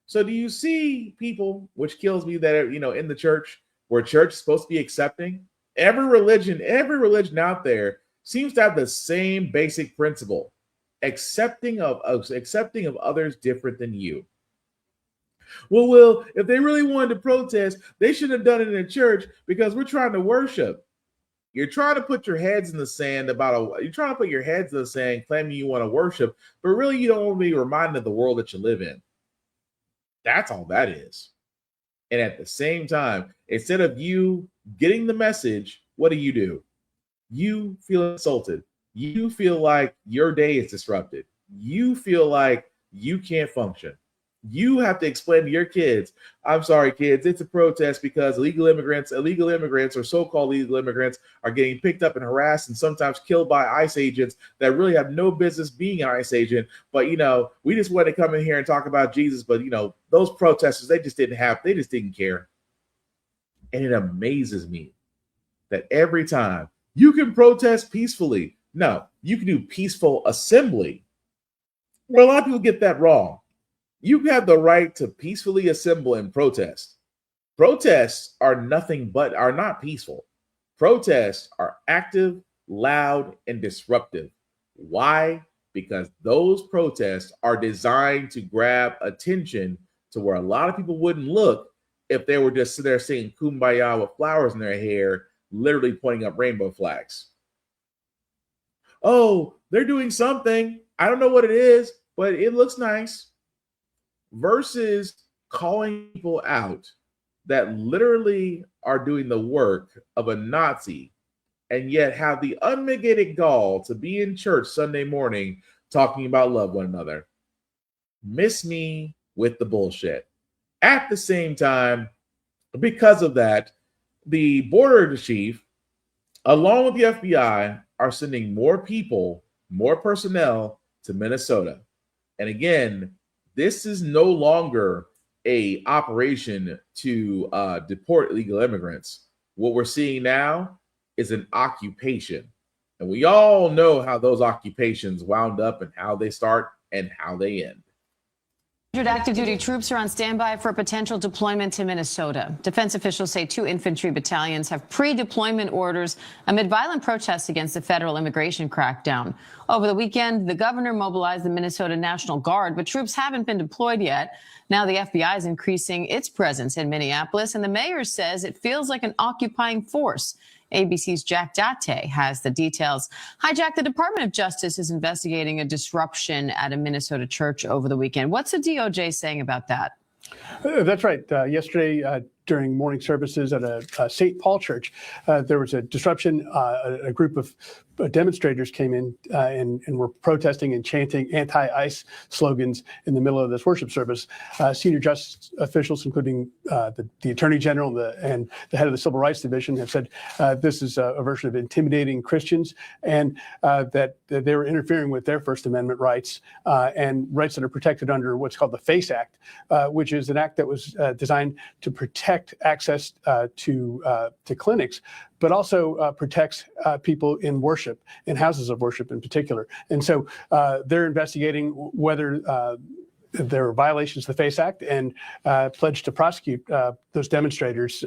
So do you see people, which kills me that, in the church, where church is supposed to be accepting, every religion out there seems to have the same basic principle, accepting of others different than you. Well, if they really wanted to protest, they should have done it in a church because we're trying to worship. You're trying to put your heads in the sand claiming you want to worship, but really you don't want to be reminded of the world that you live in. That's all that is. And at the same time, instead of you getting the message, what do? You feel insulted. You feel like your day is disrupted. You feel like you can't function. You have to explain to your kids, I'm sorry, kids, it's a protest because illegal immigrants or so-called illegal immigrants are getting picked up and harassed and sometimes killed by ICE agents that really have no business being an ICE agent. But, we just want to come in here and talk about Jesus. But, those protesters, they just didn't care. And it amazes me that every time you can protest peacefully. No, you can do peaceful assembly. Well, a lot of people get that wrong. You have the right to peacefully assemble and protest. Protests are not peaceful. Protests are active, loud, and disruptive. Why? Because those protests are designed to grab attention to where a lot of people wouldn't look if they were just sitting there saying kumbaya with flowers in their hair, literally pointing up rainbow flags. Oh, they're doing something. I don't know what it is, but it looks nice. Versus calling people out that literally are doing the work of a Nazi and yet have the unmitigated gall to be in church Sunday morning talking about love one another. Miss me with the bullshit. At the same time, because of that, the border chief, along with the FBI, are sending more people, more personnel to Minnesota. And again, this is no longer a operation to deport illegal immigrants. What we're seeing now is an occupation. And we all know how those occupations wound up and how they start and how they end. Active duty troops are on standby for a potential deployment to Minnesota. Defense officials say 2 infantry battalions have pre-deployment orders amid violent protests against the federal immigration crackdown. Over the weekend, the governor mobilized the Minnesota National Guard, but troops haven't been deployed yet. Now the FBI is increasing its presence in Minneapolis, and the mayor says it feels like an occupying force. ABC's Jack Date has the details. Hi, Jack. The Department of Justice is investigating a disruption at a Minnesota church over the weekend. What's the DOJ saying about that? That's right. Yesterday, during morning services at a St. Paul church, there was a disruption. A group of demonstrators came in and were protesting and chanting anti-ICE slogans in the middle of this worship service. Senior justice officials, including the Attorney General and the head of the Civil Rights Division, have said this is a version of intimidating Christians, and that they were interfering with their First Amendment rights and rights that are protected under what's called the FACE Act, which is an act that was designed to protect access to clinics, but also protects people in worship, in houses of worship in particular. And so they're investigating whether there are violations of the FACE Act and pledged to prosecute those demonstrators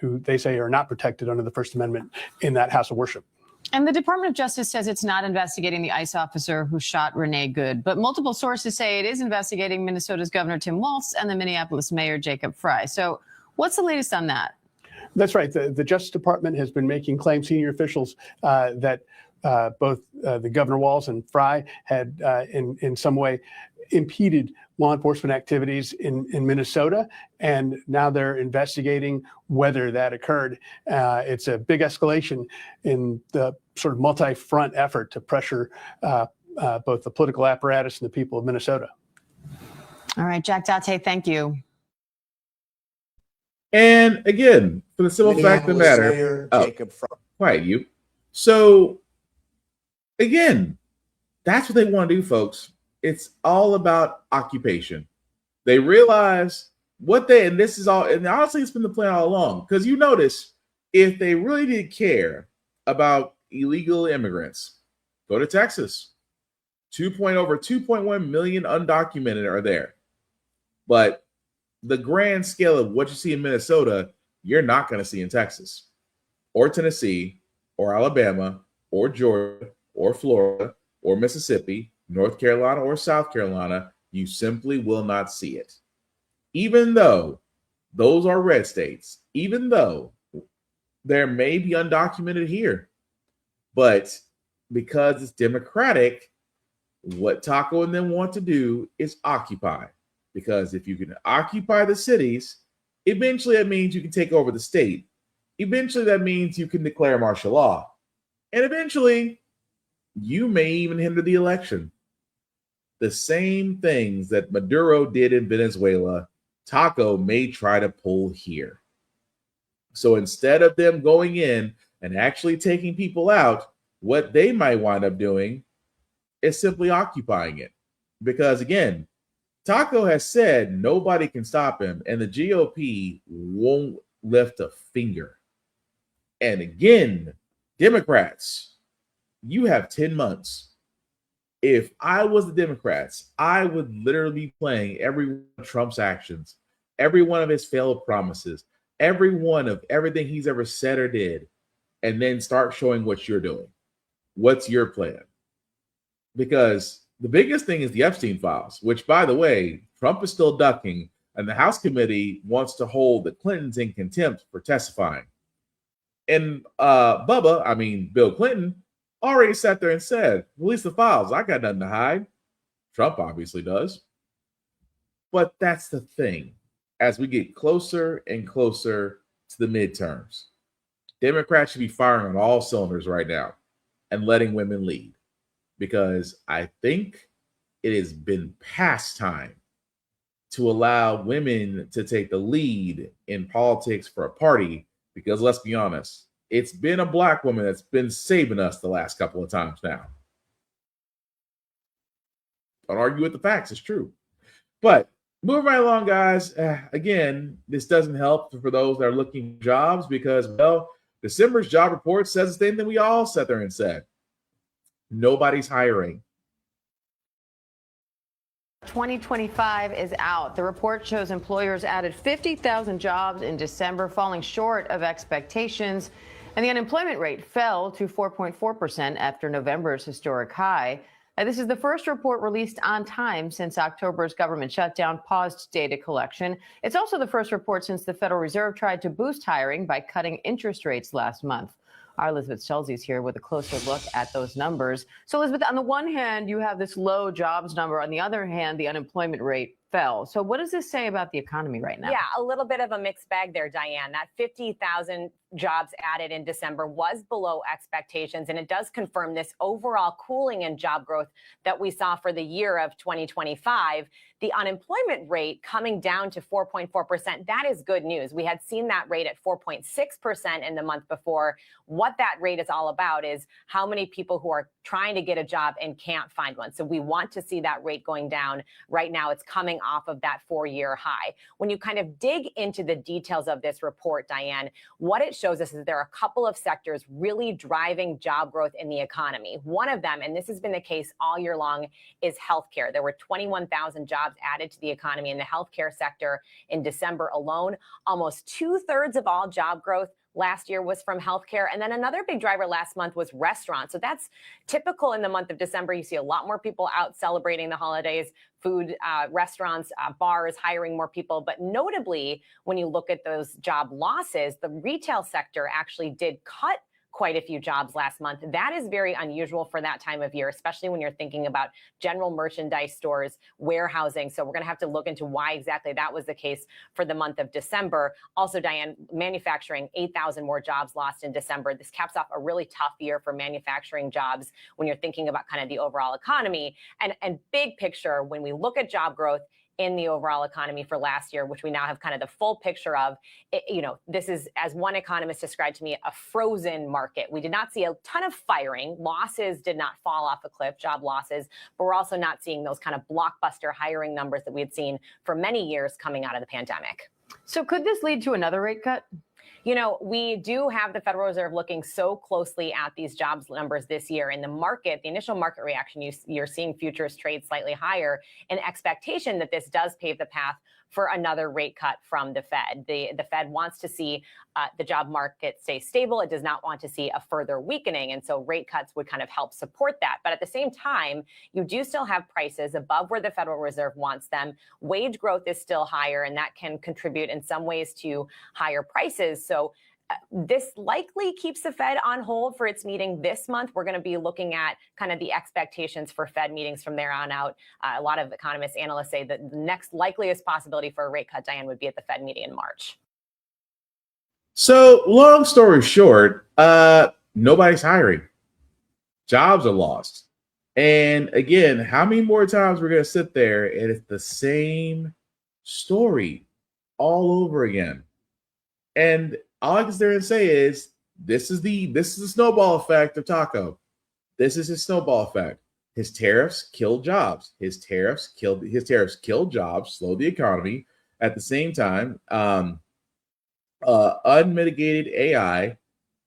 who they say are not protected under the First Amendment in that house of worship. And the Department of Justice says it's not investigating the ICE officer who shot Renee Good, but multiple sources say it is investigating Minnesota's Governor Tim Walz and the Minneapolis Mayor Jacob Frey. So what's the latest on that? That's right. The Justice Department has been making claims, senior officials, that both the Governor Walz and Frey had in some way impeded law enforcement activities in Minnesota, and now they're investigating whether that occurred. It's a big escalation in the sort of multi-front effort to pressure both the political apparatus and the people of Minnesota. All right, Jack Date, thank you. And again, for the simple fact of the matter, quiet you. So again, that's what they want to do, folks. It's all about occupation. They realize and this is all, and honestly, it's been the plan all along. Because you notice, if they really did care about illegal immigrants, go to Texas. Over 2.1 million undocumented are there. But the grand scale of what you see in Minnesota, you're not going to see in Texas or Tennessee or Alabama or Georgia or Florida or Mississippi, North Carolina or South Carolina. You simply will not see it. Even though those are red states, even though there may be undocumented here, but because it's Democratic, what Taco and them want to do is occupy. Because if you can occupy the cities, eventually that means you can take over the state. Eventually that means you can declare martial law. And eventually you may even hinder the election. The same things that Maduro did in Venezuela, Taco may try to pull here. So instead of them going in and actually taking people out, what they might wind up doing is simply occupying it. Because again, Taco has said nobody can stop him, and the GOP won't lift a finger. And again, Democrats, you have 10 months. If I was the Democrats, I would literally be playing every one of Trump's actions, every one of his failed promises, every one of everything he's ever said or did, and then start showing what you're doing. What's your plan? Because the biggest thing is the Epstein files, which, by the way, Trump is still ducking, and the House committee wants to hold the Clintons in contempt for testifying. And Bill Clinton, already sat there and said, release the files. I got nothing to hide. Trump obviously does. But that's the thing. As we get closer and closer to the midterms, Democrats should be firing on all cylinders right now and letting women lead. Because I think it has been past time to allow women to take the lead in politics for a party. Because let's be honest, it's been a black woman that's been saving us the last couple of times now. Don't argue with the facts, it's true. But moving right along, guys, again, this doesn't help for those that are looking for jobs because, well, December's job report says the same thing we all sat there and said. Nobody's hiring. 2025 is out. The report shows employers added 50,000 jobs in December, falling short of expectations. And the unemployment rate fell to 4.4% after November's historic high. This is the first report released on time since October's government shutdown paused data collection. It's also the first report since the Federal Reserve tried to boost hiring by cutting interest rates last month. Our Elizabeth Schulze is here with a closer look at those numbers. So, Elizabeth, on the one hand, you have this low jobs number. On the other hand, the unemployment rate fell. So what does this say about the economy right now? Yeah, a little bit of a mixed bag there, Diane. That 50,000 jobs added in December was below expectations, and it does confirm this overall cooling in job growth that we saw for the year of 2025. The unemployment rate coming down to 4.4%, that is good news. We had seen that rate at 4.6% in the month before. What that rate is all about is how many people who are trying to get a job and can't find one. So we want to see that rate going down. Right now, it's coming off of that 4-year high. When you kind of dig into the details of this report, Diane, what it shows us is there are a couple of sectors really driving job growth in the economy. One of them, and this has been the case all year long, is healthcare. There were 21,000 jobs added to the economy in the healthcare sector in December alone. Almost 2/3 of all job growth last year was from healthcare. And then another big driver last month was restaurants. So that's typical in the month of December. You see a lot more people out celebrating the holidays, food, restaurants, bars, hiring more people. But notably, when you look at those job losses, the retail sector actually did cut quite a few jobs last month. That is very unusual for that time of year, especially when you're thinking about general merchandise stores, warehousing. So we're going to have to look into why exactly that was the case for the month of December. Also, Diane, manufacturing, 8,000 more jobs lost in December. This caps off a really tough year for manufacturing jobs when you're thinking about kind of the overall economy. And big picture, when we look at job growth in the overall economy for last year, which we now have kind of the full picture of, this is, as one economist described to me, a frozen market. We did not see a ton of firing. Losses did not fall off a cliff, job losses, but we're also not seeing those kind of blockbuster hiring numbers that we had seen for many years coming out of the pandemic. So could this lead to another rate cut? We do have the Federal Reserve looking so closely at these jobs numbers this year. In the market, the initial market reaction, you're seeing futures trade slightly higher in expectation that this does pave the path for another rate cut from the Fed. The Fed wants to see the job market stay stable. It does not want to see a further weakening. And so rate cuts would kind of help support that. But at the same time, you do still have prices above where the Federal Reserve wants them. Wage growth is still higher, and that can contribute in some ways to higher prices. So this likely keeps the Fed on hold for its meeting this month. We're going to be looking at kind of the expectations for Fed meetings from there on out. A lot of economists, analysts say that the next likeliest possibility for a rate cut, Diane, would be at the Fed meeting in March. So long story short, nobody's hiring. Jobs are lost. And again, how many more times we're going to sit there and it's the same story all over again? And all I can stand and say is this is the snowball effect of Taco. This is his snowball effect. His tariffs killed jobs. His tariffs killed jobs, slowed the economy. At the same time, unmitigated AI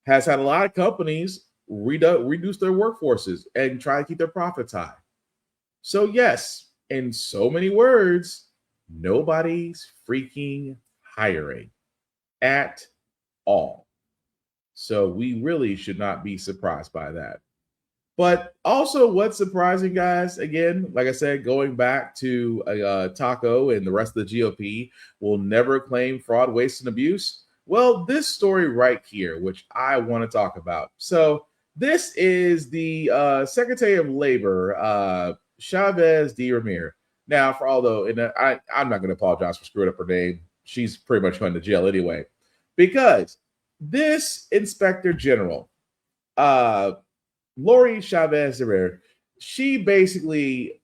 has had a lot of companies reduce their workforces and try to keep their profits high. So yes, in so many words, nobody's freaking hiring at all. So we really should not be surprised by that. But also what's surprising, guys, again, like I said, going back to Taco and the rest of the GOP will never claim fraud, waste, and abuse. Well, this story right here, which I want to talk about. So this is the Secretary of Labor, Chavez de Ramir. Now, I'm not going to apologize for screwing up her name. She's pretty much going to jail anyway. Because this Inspector General, Lori Chavez de Ramir, she basically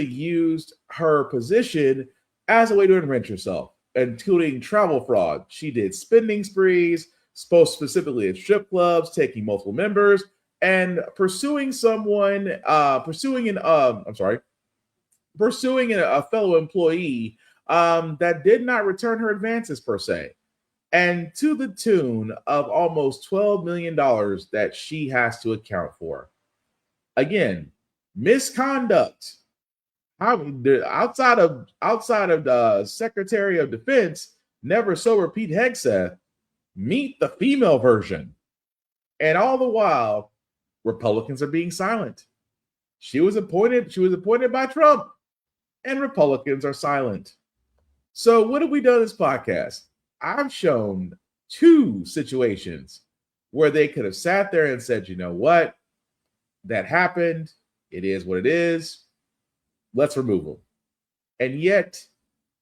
used her position as a way to enrich herself, including travel fraud. She did spending sprees, specifically at strip clubs, taking multiple members, and pursuing a fellow employee that did not return her advances per se. And to the tune of almost $12 million that she has to account for. Again, misconduct. Outside of the Secretary of Defense, never sober Pete Hegseth, meet the female version. And all the while, Republicans are being silent. She was appointed by Trump, and Republicans are silent. So what have we done in this podcast? I've shown 2 situations where they could have sat there and said, you know what? That happened. It is what it is. Let's remove them. And yet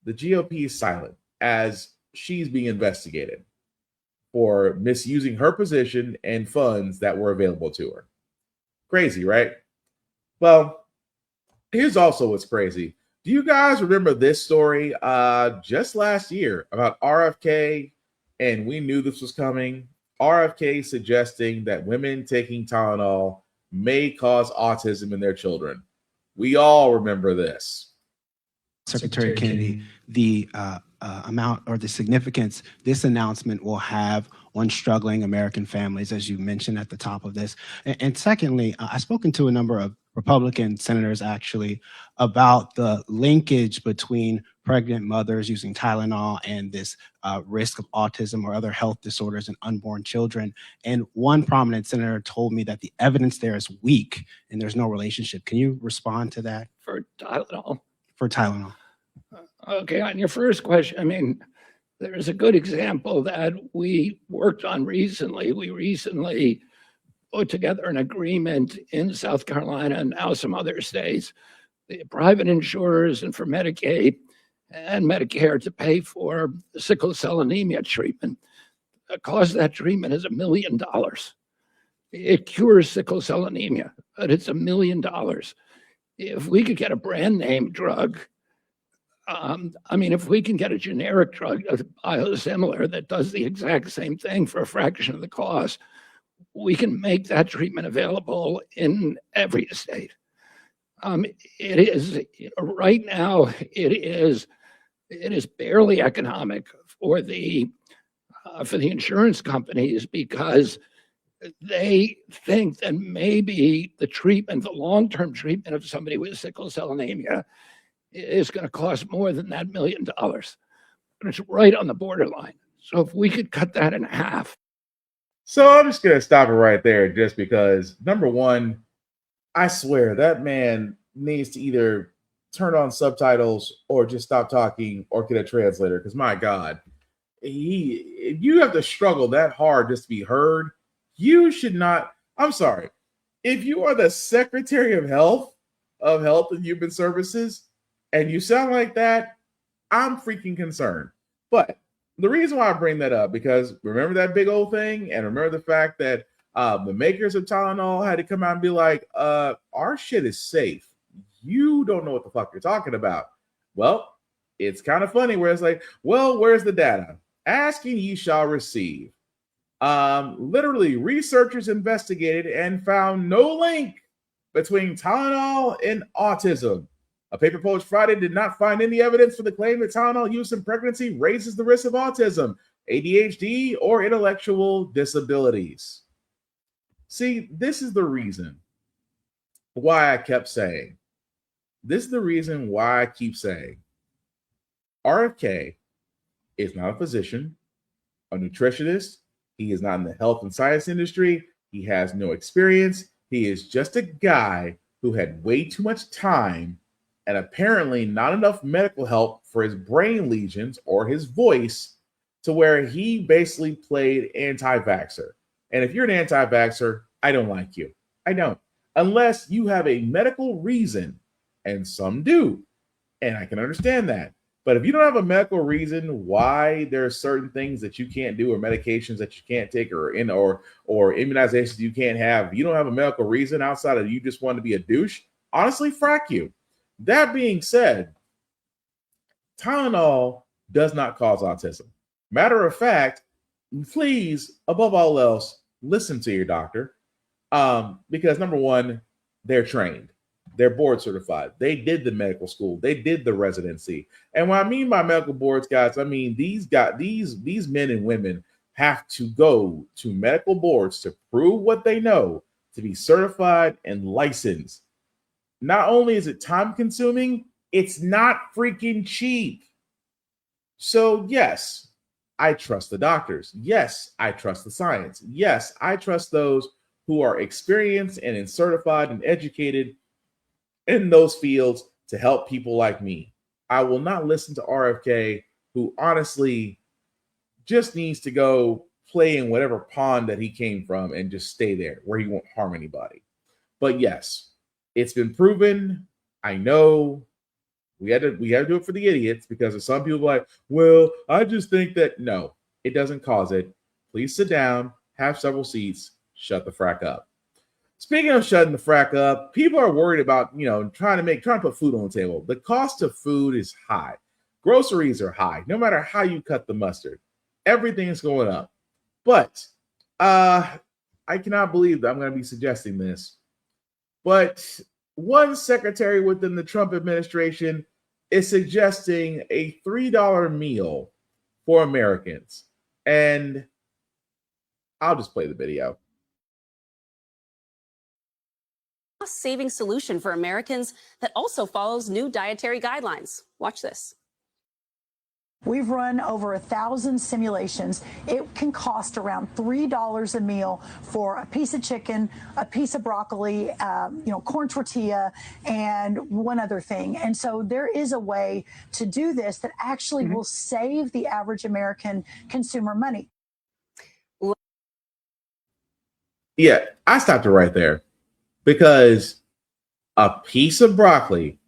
the GOP is silent as she's being investigated for misusing her position and funds that were available to her. Crazy, right? Well, here's also what's crazy. Do you guys remember this story just last year about RFK? And we knew this was coming. RFK suggesting that women taking Tylenol may cause autism in their children. We all remember this. Secretary Kennedy, the amount or the significance this announcement will have on struggling American families, as you mentioned at the top of this. And secondly, I've spoken to a number of Republican senators actually about the linkage between pregnant mothers using Tylenol and this risk of autism or other health disorders in unborn children. And one prominent senator told me that the evidence there is weak and there's no relationship. Can you respond to that? For Tylenol? For Tylenol. Okay, on your first question, I mean, there's a good example that we worked on recently. We recently put together an agreement in South Carolina and now some other states, the private insurers and for Medicaid and Medicare to pay for sickle cell anemia treatment. The cost of that treatment is $1 million. It cures sickle cell anemia, but it's $1 million. If we could get a brand name drug, I mean, if we can get a generic drug, a biosimilar that does the exact same thing for a fraction of the cost, we can make that treatment available in every state. It is right now. It is barely economic for the insurance companies because they think that maybe the treatment, the long-term treatment of somebody with sickle cell anemia, is going to cost more than that $1 million. But it's right on the borderline. So if we could cut that in half. So I'm just going to stop it right there just because, number one, I swear that man needs to either turn on subtitles or just stop talking or get a translator because, my God, you have to struggle that hard just to be heard. You should not. I'm sorry. If you are the Secretary of Health and Human Services and you sound like that, I'm freaking concerned. But the reason why I bring that up, because remember that big old thing and remember the fact that the makers of Tylenol had to come out and be like, our shit is safe. You don't know what the fuck you're talking about. Well, it's kind of funny where it's like, well, where's the data? Asking ye shall receive. Literally, researchers investigated and found no link between Tylenol and autism. A paper published Friday did not find any evidence for the claim that Tylenol use in pregnancy raises the risk of autism, ADHD, or intellectual disabilities. See, this is the reason why I kept saying, RFK is not a physician, a nutritionist. He is not in the health and science industry. He has no experience. He is just a guy who had way too much time and apparently not enough medical help for his brain lesions or his voice to where he basically played anti-vaxxer. And if you're an anti-vaxxer, I don't like you. I don't. Unless you have a medical reason, and some do. And I can understand that. But if you don't have a medical reason why there are certain things that you can't do or medications that you can't take or immunizations you can't have, if you don't have a medical reason outside of you just want to be a douche, honestly, frack you. That being said, Tylenol does not cause autism. Matter of fact, please, above all else, listen to your doctor because number one, they're trained. They're board certified. They did the medical school. They did the residency. And what I mean by medical boards, guys, I mean these men and women have to go to medical boards to prove what they know, to be certified and licensed. not only is it time consuming, it's not freaking cheap. So yes, I trust the doctors. Yes, I trust the science. Yes, I trust those who are experienced and certified and educated in those fields to help people like me. I will not listen to RFK, who honestly just needs to go play in whatever pond that he came from and just stay there where he won't harm anybody. But yes, it's been proven. I know we had to do it for the idiots, because some people are like, well, I just think that. No, it doesn't cause it. Please sit down, have several seats, shut the frack up. Speaking of shutting the frack up, people are worried about, trying to put food on the table. The cost of food is high. Groceries are high. No matter how you cut the mustard, everything is going up. But I cannot believe that I'm going to be suggesting this. But one secretary within the Trump administration is suggesting a $3 meal for Americans. And I'll just play the video. Cost-saving solution for Americans that also follows new dietary guidelines. Watch this. We've run over 1,000 simulations. It can cost around $3 a meal for a piece of chicken, a piece of broccoli, corn tortilla, and one other thing. And so there is a way to do this that actually will save the average American consumer money. Yeah, I stopped it right there, because a piece of broccoli,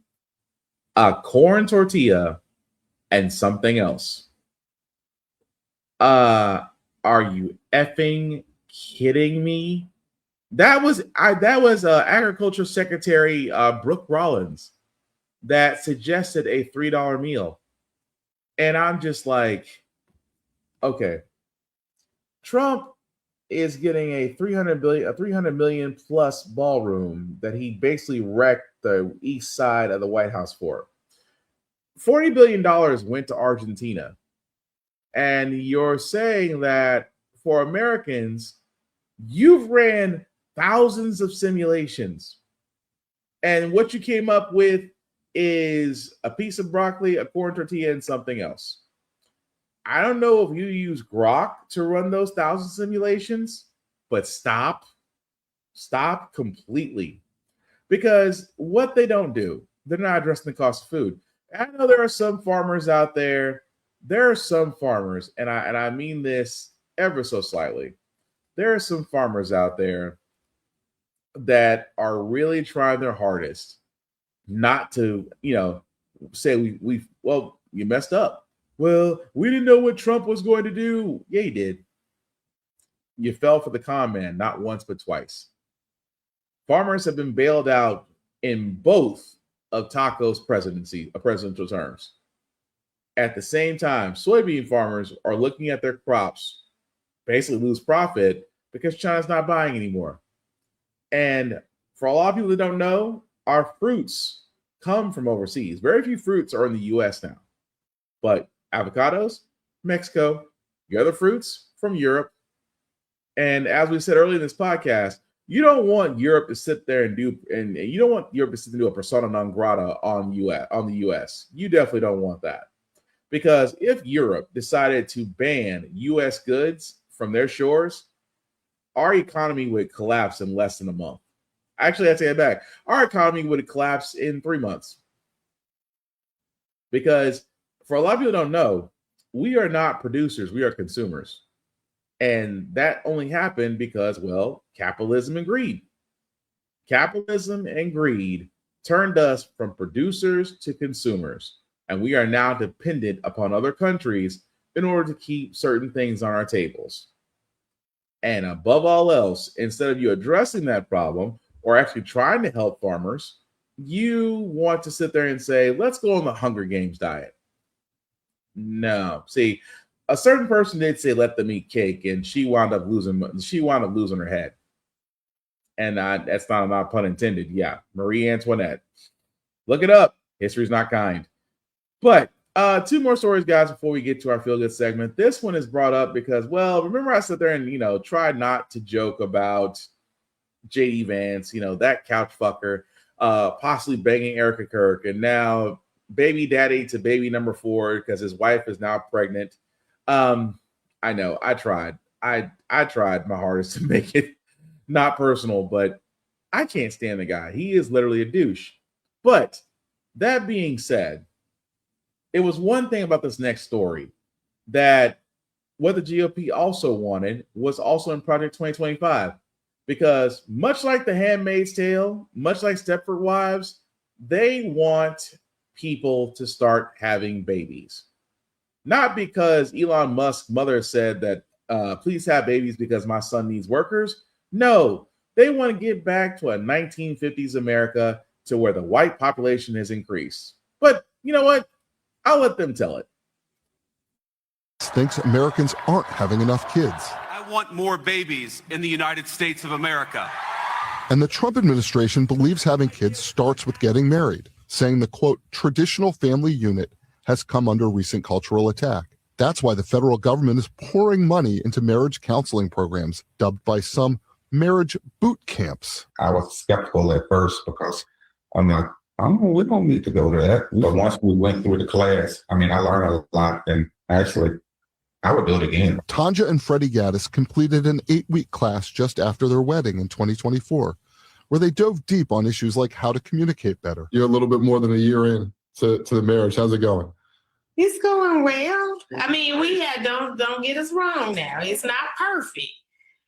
a corn tortilla, and something else. Are you effing kidding me? That was Agriculture Secretary Brooke Rollins that suggested a $3 meal. And I'm just like, okay. Trump is getting a $300 million plus ballroom that he basically wrecked the east side of the White House for. $40 billion went to Argentina. And you're saying that for Americans, you've ran thousands of simulations. And what you came up with is a piece of broccoli, a corn tortilla, and something else. I don't know if you use Grok to run those 1,000 simulations, but stop completely. Because what they don't do, they're not addressing the cost of food. I know there are some farmers out there. There are some farmers, and I mean this ever so slightly. There are some farmers out there that are really trying their hardest not to, say you messed up. Well, we didn't know what Trump was going to do. Yeah, you did. You fell for the con man, not once but twice. Farmers have been bailed out in both of Taco's presidential terms. At the same time, soybean farmers are looking at their crops basically lose profit because China's not buying anymore. And for a lot of people that don't know, our fruits come from overseas. Very few fruits are in the US now. But avocados, Mexico, the other fruits from Europe. And as we said earlier in this podcast, you don't want Europe to sit there and you don't want Europe to sit and do a persona non grata on the US. You definitely don't want that. Because if Europe decided to ban US goods from their shores, our economy would collapse in less than a month. Actually, I take it back. Our economy would collapse in 3 months. Because for a lot of people who don't know, we are not producers, we are consumers. And that only happened because, capitalism and greed. Capitalism and greed turned us from producers to consumers. And we are now dependent upon other countries in order to keep certain things on our tables. And above all else, instead of you addressing that problem or actually trying to help farmers, you want to sit there and say, let's go on the Hunger Games diet. No. See, a certain person did say let them eat cake, and she wound up losing her head. And that's not pun intended. Yeah, Marie Antoinette. Look it up. History's not kind. But 2 more stories, guys, before we get to our feel good segment. This one is brought up because, remember I sat there and tried not to joke about JD Vance, that couch fucker. possibly banging Erica Kirk, and now baby daddy to baby number 4 because his wife is now pregnant. I know I tried my hardest to make it not personal, but I can't stand the guy. He is literally a douche. But that being said, it was one thing about this next story that what the GOP also wanted was also in Project 2025, because much like The Handmaid's Tale, much like Stepford Wives, they want people to start having babies. Not because Elon Musk's mother said that, please have babies because my son needs workers. No, they want to get back to a 1950s America to where the white population has increased. But you know what? I'll let them tell it. Thinks Americans aren't having enough kids. I want more babies in the United States of America. And the Trump administration believes having kids starts with getting married, saying the, quote, traditional family unit has come under recent cultural attack. That's why the federal government is pouring money into marriage counseling programs, dubbed by some marriage boot camps. I was skeptical at first because I'm like, we don't need to go to that. But once we went through the class, I learned a lot, and actually, I would do it again. Tanja and Freddie Gaddis completed an 8-week class just after their wedding in 2024, where they dove deep on issues like how to communicate better. You're a little bit more than a year in to the marriage. How's it going? It's going well. Don't get us wrong now. It's not perfect,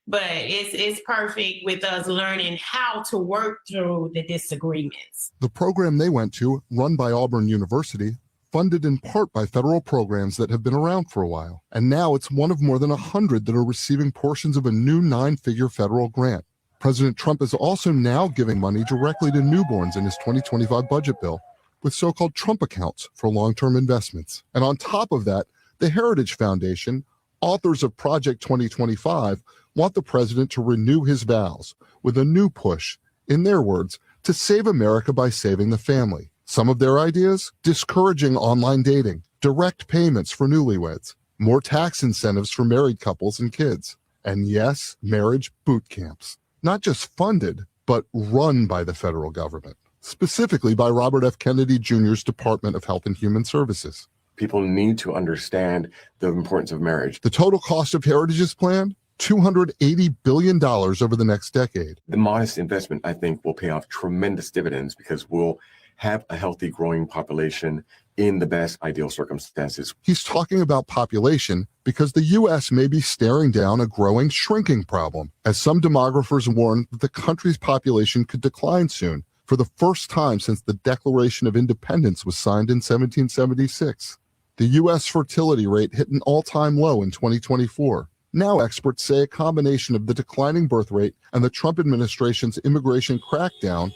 but it's perfect with us learning how to work through the disagreements. The program they went to, run by Auburn University, funded in part by federal programs that have been around for a while. And now it's one of more than 100 that are receiving portions of a new 9-figure federal grant. President Trump is also now giving money directly to newborns in his 2025 budget bill, with so-called Trump accounts for long-term investments. And on top of that, the Heritage Foundation, authors of Project 2025, want the president to renew his vows with a new push, in their words, to save America by saving the family. Some of their ideas: discouraging online dating, direct payments for newlyweds, more tax incentives for married couples and kids, and yes, marriage boot camps. Not just funded, but run by the federal government, specifically by Robert F. Kennedy Jr.'s Department of Health and Human Services. People need to understand the importance of marriage. The total cost of Heritage's plan? $280 billion over the next decade. The modest investment, I think, will pay off tremendous dividends because we'll have a healthy, growing population in the best ideal circumstances. He's talking about population because the U.S. may be staring down a growing shrinking problem, as some demographers warn that the country's population could decline soon, for the first time since the Declaration of Independence was signed in 1776. The U.S. fertility rate hit an all-time low in 2024. Now experts say a combination of the declining birth rate and the Trump administration's immigration crackdown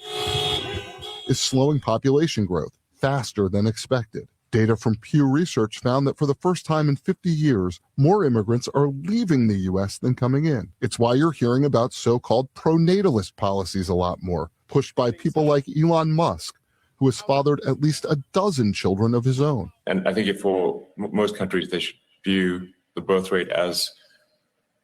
is slowing population growth faster than expected. Data from Pew Research found that for the first time in 50 years, more immigrants are leaving the U.S. than coming in. It's why you're hearing about so-called pro-natalist policies a lot more, pushed by people like Elon Musk, who has fathered at least a dozen children of his own. And I think for most countries, they should view the birth rate as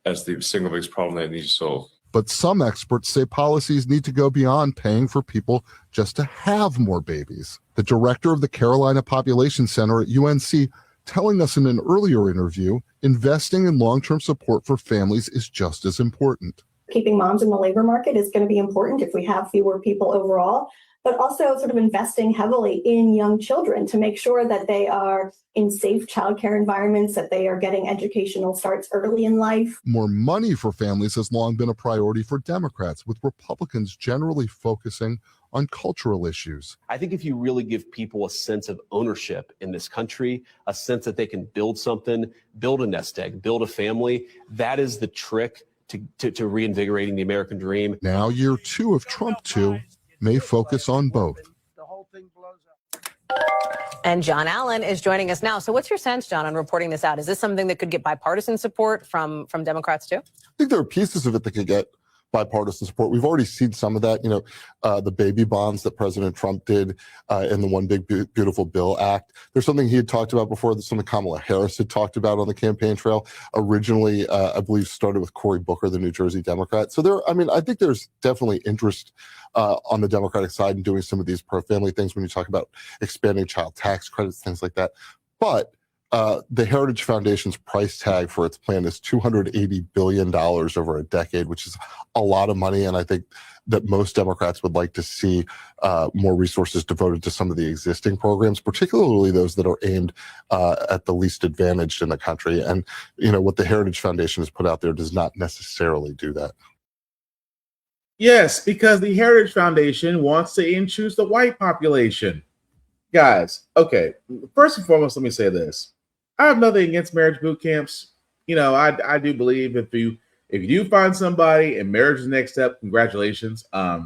the single biggest problem that needs to solve. But some experts say policies need to go beyond paying for people just to have more babies. The director of the Carolina Population Center at UNC telling us in an earlier interview, investing in long-term support for families is just as important. Keeping moms in the labor market is going to be important if we have fewer people overall, but also sort of investing heavily in young children to make sure that they are in safe childcare environments, that they are getting educational starts early in life. More money for families has long been a priority for Democrats, with Republicans generally focusing on cultural issues. I think if you really give people a sense of ownership in this country, a sense that they can build something, build a nest egg, build a family, that is the trick to reinvigorating the American dream. Now, year 2 of Trump 2 may focus on both. And John Allen is joining us now. So what's your sense, John, on reporting this out? Is this something that could get bipartisan support from Democrats too? I think there are pieces of it that could get bipartisan support. We've already seen some of that, the baby bonds that President Trump did in the One Big Beautiful Bill Act. There's something he had talked about before, that's something Kamala Harris had talked about on the campaign trail. Originally, I believe started with Cory Booker, the New Jersey Democrat. So I think there's definitely interest on the Democratic side in doing some of these pro-family things when you talk about expanding child tax credits, things like that. But the Heritage Foundation's price tag for its plan is $280 billion over a decade, which is a lot of money. And I think that most Democrats would like to see more resources devoted to some of the existing programs, particularly those that are aimed at the least advantaged in the country. And, what the Heritage Foundation has put out there does not necessarily do that. Yes, because the Heritage Foundation wants to choose the white population. Guys, okay, first and foremost, let me say this. I have nothing against marriage boot camps. I do believe if you do find somebody and marriage is the next step, congratulations. I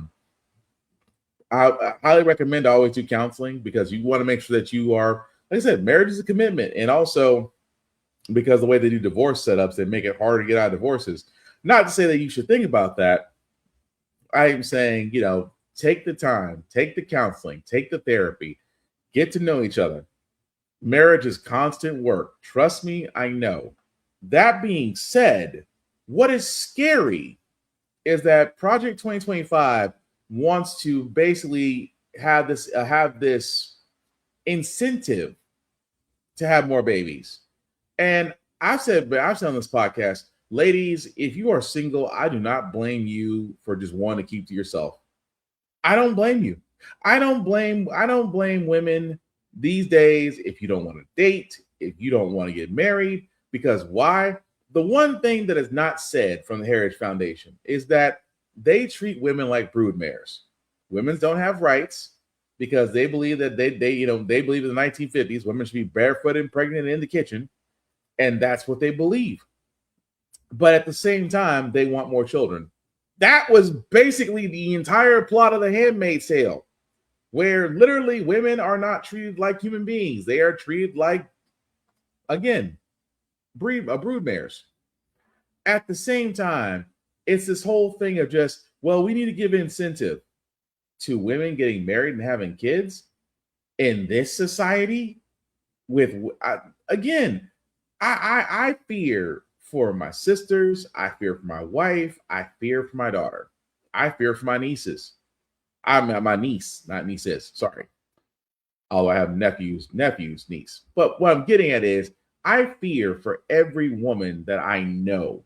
highly recommend to always do counseling, because you want to make sure that you are, like I said, marriage is a commitment. And also because the way they do divorce setups, they make it harder to get out of divorces. Not to say that you should think about that. I am saying, take the time, take the counseling, take the therapy, get to know each other. Marriage is constant work. Trust me, I know. That being said, what is scary is that Project 2025 wants to basically have this incentive to have more babies. And I've said on this podcast, ladies, if you are single, I do not blame you for just wanting to keep to yourself. I don't blame you. I don't blame women these days if you don't want to date, if you don't want to get married, because why? The one thing that is not said from the Heritage Foundation is that they treat women like broodmares. Women don't have rights because they believe that they believe in the 1950s women should be barefoot and pregnant in the kitchen, and that's what they believe. But at the same time, they want more children. That was basically the entire plot of The Handmaid's Tale, where literally women are not treated like human beings. They are treated like, again, broodmares. At the same time, it's this whole thing of just, well, we need to give incentive to women getting married and having kids in this society. I fear for my sisters. I fear for my wife. I fear for my daughter. I fear for my nieces. I'm my niece, not nieces. Sorry. Although I have nephew's niece. But what I'm getting at is I fear for every woman that I know,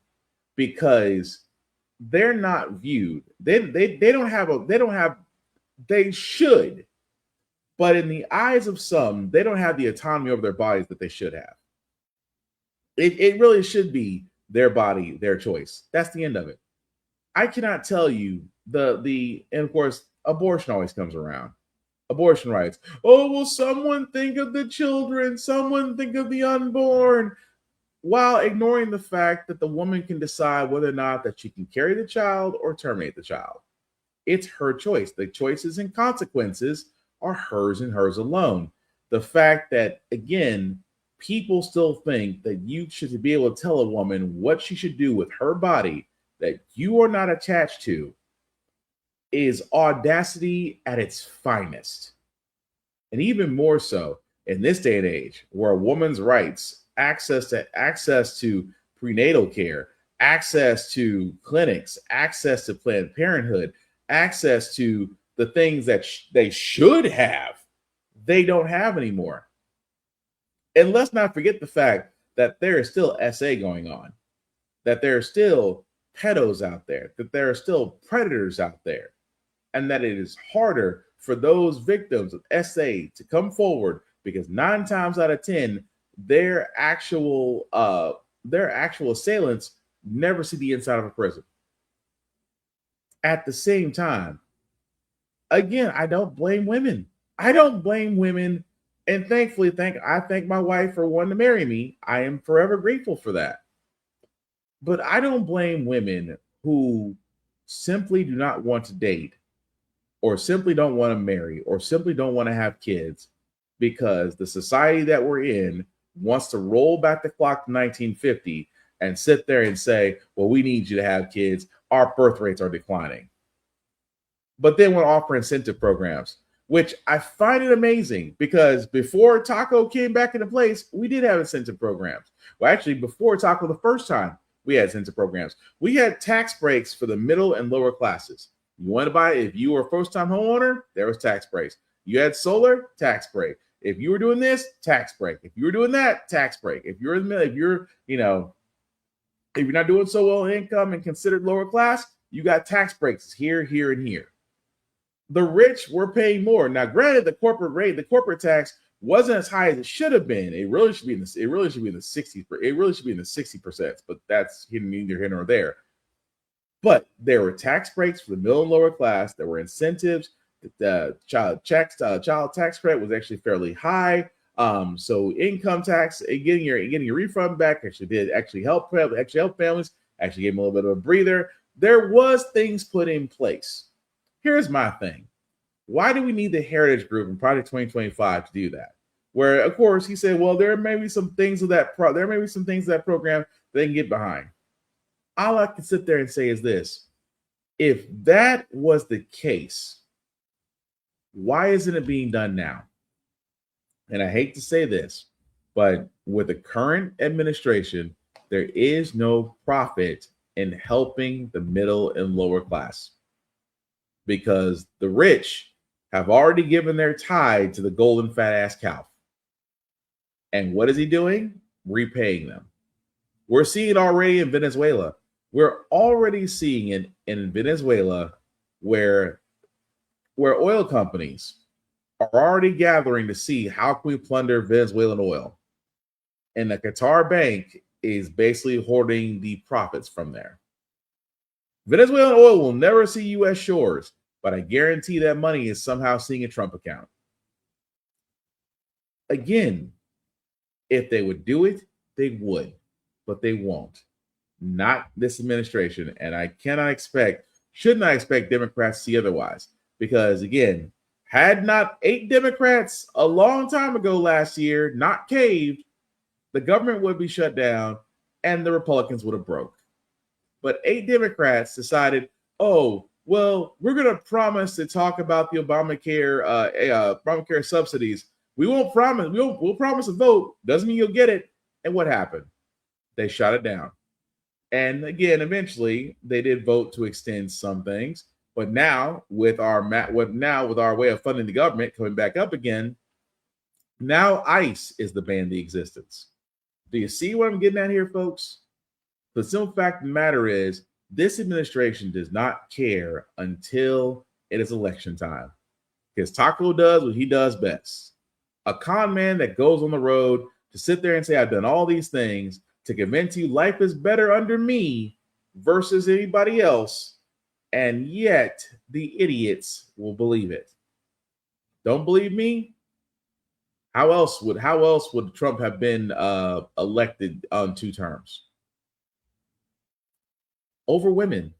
because they're not viewed. They should, but in the eyes of some, they don't have the autonomy over their bodies that they should have. It really should be their body, their choice. That's the end of it. I cannot tell you and of course, abortion always comes around. Abortion rights. Oh, will someone think of the children? Someone think of the unborn? While ignoring the fact that the woman can decide whether or not that she can carry the child or terminate the child. It's her choice. The choices and consequences are hers and hers alone. The fact that, again, people still think that you should be able to tell a woman what she should do with her body that you are not attached to is audacity at its finest. And even more so in this day and age, where a woman's rights, access to prenatal care, access to clinics, access to Planned Parenthood, access to the things that they should have, they don't have anymore. And let's not forget the fact that there is still SA going on, that there are still pedos out there, that there are still predators out there, and that it is harder for those victims of SA to come forward, because 9 times out of 10, their actual assailants never see the inside of a prison. At the same time, again, I don't blame women. And thankfully, I thank my wife for wanting to marry me. I am forever grateful for that. But I don't blame women who simply do not want to date, or simply don't want to marry, or simply don't want to have kids, because the society that we're in wants to roll back the clock to 1950 and sit there and say, well, we need you to have kids. our birth rates are declining. But then we'll offer incentive programs, which I find it amazing because before Taco came back into place, we did have incentive programs. Well, actually, before Taco the first time, we had incentive programs. We had tax breaks for the middle and lower classes. You want to buy it, if you were a first-time homeowner, there was tax breaks. You had solar, tax break. If you were doing this, tax break. If you were doing that, tax break. If you're not doing so well in income and considered lower class, you got tax breaks here, here, and here. The rich were paying more. Now, granted, the corporate tax wasn't as high as it should have been. It really should be in the 60s. It really should be in the 60%, but that's neither here nor there. But there were tax breaks for the middle and lower class. There were incentives. The child tax credit was actually fairly high. So income tax, getting your refund back actually help families. Actually gave them a little bit of a breather. There was things put in place. Here's my thing. Why do we need the Heritage Group in Project 2025 to do that? Where, of course, he said, well, there may be some things of that program they can get behind. All I can sit there and say is this. If that was the case, why isn't it being done now? And I hate to say this, but with the current administration, there is no profit in helping the middle and lower class because the rich have already given their tithe to the golden fat ass cow. And what is he doing? Repaying them. We're seeing it already in Venezuela. We're already seeing it in Venezuela where oil companies are already gathering to see how can we plunder Venezuelan oil. And the Qatar bank is basically hoarding the profits from there. Venezuelan oil will never see U.S. shores, but I guarantee that money is somehow seeing a Trump account. Again, if they would do it, they would, but they won't. Not this administration. And I should not expect Democrats to see otherwise. Because again, had not 8 Democrats a long time ago last year not caved, the government would be shut down and the Republicans would have broke. But 8 Democrats decided, oh, well, we're going to promise to talk about the Obamacare subsidies. We'll promise a vote. Doesn't mean you'll get it. And what happened? They shot it down. And again, eventually, they did vote to extend some things. But now, with our way of funding the government coming back up again, now ICE is the ban the existence. Do you see what I'm getting at here, folks? The simple fact of the matter is, this administration does not care until it is election time. Because Taco does what he does best. A con man that goes on the road to sit there and say, I've done all these things to convince you life is better under me versus anybody else. And yet the idiots will believe it. Don't believe me? How else would Trump have been elected on 2 terms? Over women.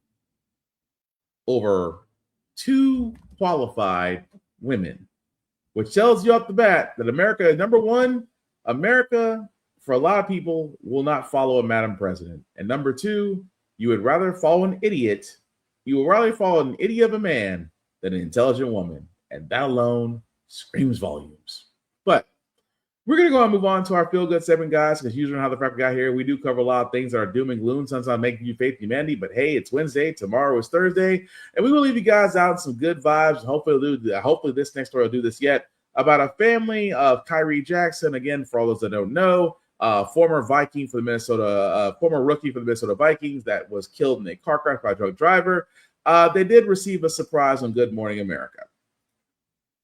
Over 2 qualified women. Which tells you off the bat that America, number one, America, for a lot of people, will not follow a Madam President. And number 2, you would rather follow an idiot. You would rather follow an idiot of a man than an intelligent woman. And that alone screams volumes. But we're going to go and move on to our Feel Good segment, guys, because usually how the Frack got here, we do cover a lot of things that are doom and gloom, sometimes making you faith in humanity. But hey, it's Wednesday. Tomorrow is Thursday. And we will leave you guys out in some good vibes. Hopefully this next story will do this yet. About a family of Kyrie Jackson. Again, for all those that don't know, former rookie for the Minnesota Vikings that was killed in a car crash by a drunk driver. They did receive a surprise on Good Morning America.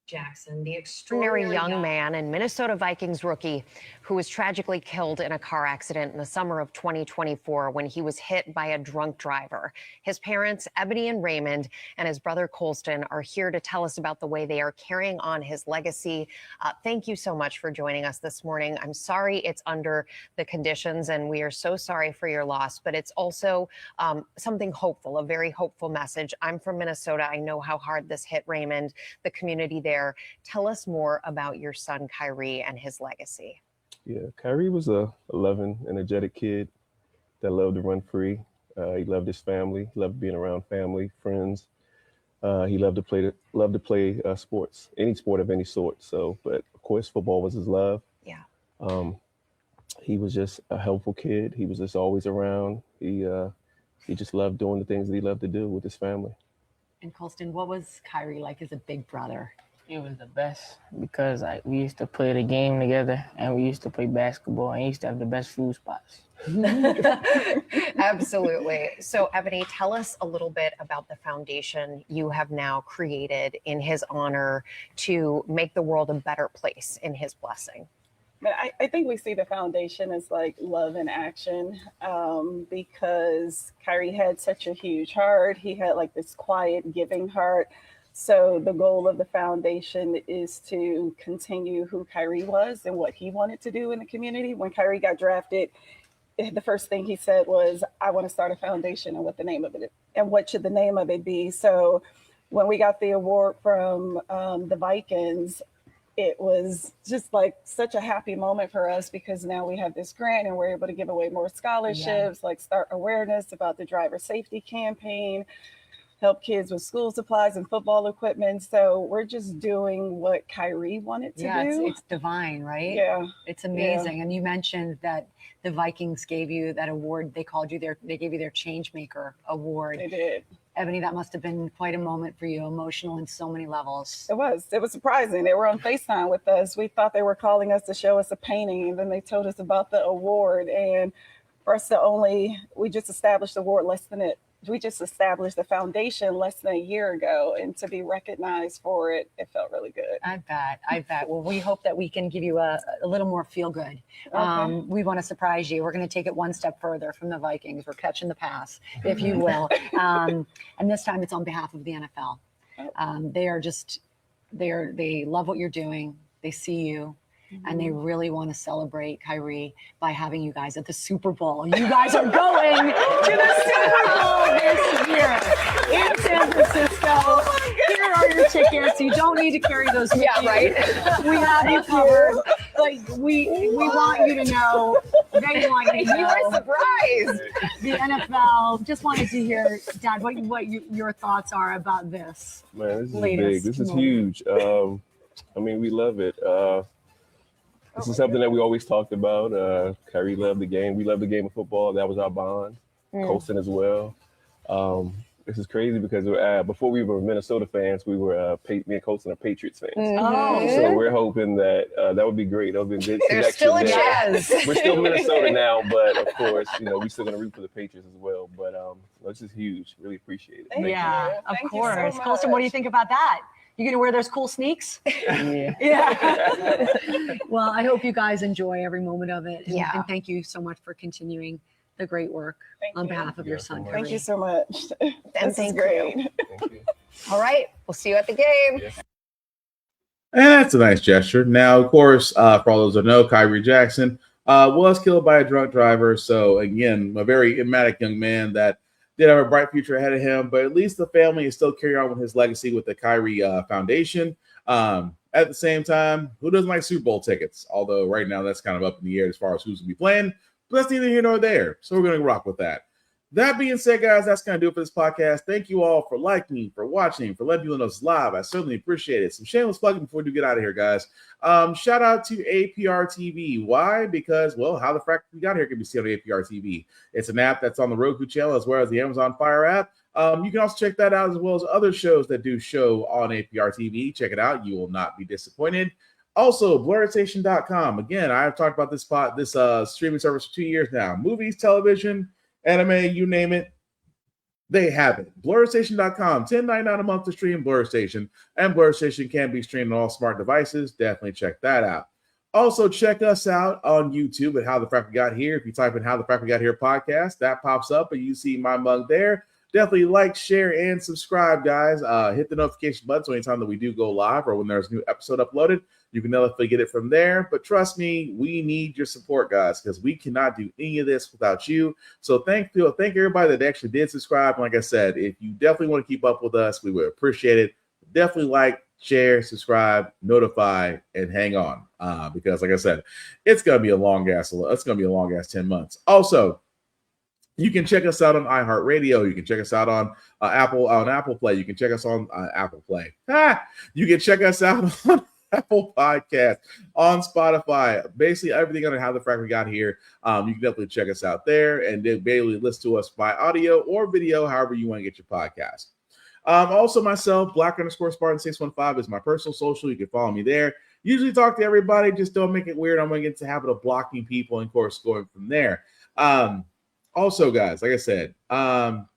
Jackson, the extraordinary young man and Minnesota Vikings rookie who was tragically killed in a car accident in the summer of 2024 when he was hit by a drunk driver. His parents, Ebony and Raymond, and his brother Colston are here to tell us about the way they are carrying on his legacy. Thank you so much for joining us this morning. I'm sorry it's under the conditions, and we are so sorry for your loss, but it's also something hopeful, a very hopeful message. I'm from Minnesota. I know how hard this hit Raymond, the community there. Tell us more about your son, Kyrie, and his legacy. Yeah, Kyrie was a 11, energetic kid that loved to run free. He loved his family. He loved being around family, friends. He loved to play sports, any sport of any sort. So, but of course, football was his love. Yeah. He was just a helpful kid. He was just always around. He just loved doing the things that he loved to do with his family. And Colston, what was Kyrie like as a big brother? It was the best because we used to play the game together and we used to play basketball and he used to have the best food spots. Absolutely. So, Ebony, tell us a little bit about the foundation you have now created in his honor to make the world a better place in his blessing. But I think we see the foundation as like love in action, because Kyrie had such a huge heart. He had like this quiet giving heart. So the goal of the foundation is to continue who Kyrie was and what he wanted to do in the community. When Kyrie got drafted, the first thing he said was, I want to start a foundation, and what the name of it and what should the name of it be. So when we got the award from the Vikings, it was just like such a happy moment for us because now we have this grant and we're able to give away more scholarships, like start awareness about the driver safety campaign, help kids with school supplies and football equipment. So we're just doing what Kyrie wanted to do. It's divine, right? Yeah. It's amazing. And you mentioned that the Vikings gave you that award. They gave you their Changemaker award. They did. Ebony, that must have been quite a moment for you, emotional in so many levels. It was surprising. They were on FaceTime with us. We thought they were calling us to show us a painting, and then they told us about the award. And for us we just established the award we just established the foundation less than a year ago, and to be recognized for it, it felt really good. I bet. Well, we hope that we can give you a little more feel good. Okay. We want to surprise you. We're going to take it one step further from the Vikings. We're catching the pass, if you will. And this time it's on behalf of the NFL. They love what you're doing. They see you. And they really want to celebrate Kyrie by having you guys at the Super Bowl. You guys are going to the Super Bowl this year in San Francisco. Here are your tickets. You don't need to carry those with you. Yeah, right. We have you covered. Like we want you to know. They want you to know. You were surprised. The NFL. Just wanted to hear, Dad, what your thoughts are about this. Man, this is big. This is huge. We love it. This is something that we always talked about. Kyrie loved the game. We love the game of football. That was our bond. Colston as well. This is crazy because before we were Minnesota fans, we were me and Colston are Patriots fans. So we're hoping that that would be great. That would be a good connection. There's still a chance. We're still Minnesota now, but of course, we're still gonna root for the Patriots as well. But this is huge. Really appreciate it. Thank you. Of Thank you course. so Colston, what do you much. think about that? You gonna wear those cool sneaks? Yeah. Yeah. Well, I hope you guys enjoy every moment of it. Yeah. And thank you so much for continuing the great work on behalf of your son. Thank Kyrie. you so much. And This is thank great. you. All right. We'll see you at the game. And that's a nice gesture. Now, of course, for all those who know, Kyrie Jackson was killed by a drunk driver. So, again, a very enigmatic young man that did have a bright future ahead of him. But at least the family is still carrying on with his legacy with the Kyrie Foundation. At the same time, who doesn't like Super Bowl tickets? Although right now that's kind of up in the air as far as who's going to be playing. But that's neither here nor there. So we're going to rock with that. That being said, guys, that's going to do it for this podcast. Thank you all for liking, for watching, for letting people know it's live. I certainly appreciate it. Some shameless plugging before we do get out of here, guys. Shout out to APR TV. Why? Because, well, How the Frack We Got Here can be seen on APR TV. It's an app that's on the Roku channel as well as the Amazon Fire app. You can also check that out as well as other shows that do show on APR TV. Check it out. You will not be disappointed. Also, BlurredStation.com. Again, I've talked about this streaming service for 2 years now. Movies, television, anime, you name it, they have it. BlurredStation.com, $10.99 a month to stream BlurredStation. And BlurredStation can be streamed on all smart devices. Definitely check that out. Also, check us out on YouTube at How the Frack We Got Here. If you type in How the Frack We Got Here podcast, that pops up and you see my mug there. Definitely like, share, and subscribe, guys. Hit the notification button so anytime that we do go live or when there's a new episode uploaded, you can definitely get it from there. But trust me, we need your support, guys, because we cannot do any of this without you. So thank everybody that actually did subscribe. And like I said, if you definitely want to keep up with us, we would appreciate it. Definitely like, share, subscribe, notify, and hang on. Because like I said, it's gonna be a long ass 10 months. Also, You can check us out on iHeartRadio. You can check us out on Apple Play. You can check us on Apple Play. You can check us out on Apple Podcast, on Spotify. Basically, everything under How the Frack We Got Here. You can definitely check us out there and then basically listen to us by audio or video, however you want to get your podcast. Also, myself, Black_Spartan615 is my personal social. You can follow me there. Usually talk to everybody. Just don't make it weird. I'm going to get into the habit of blocking people and, of course, going from there. Also, guys, like I said,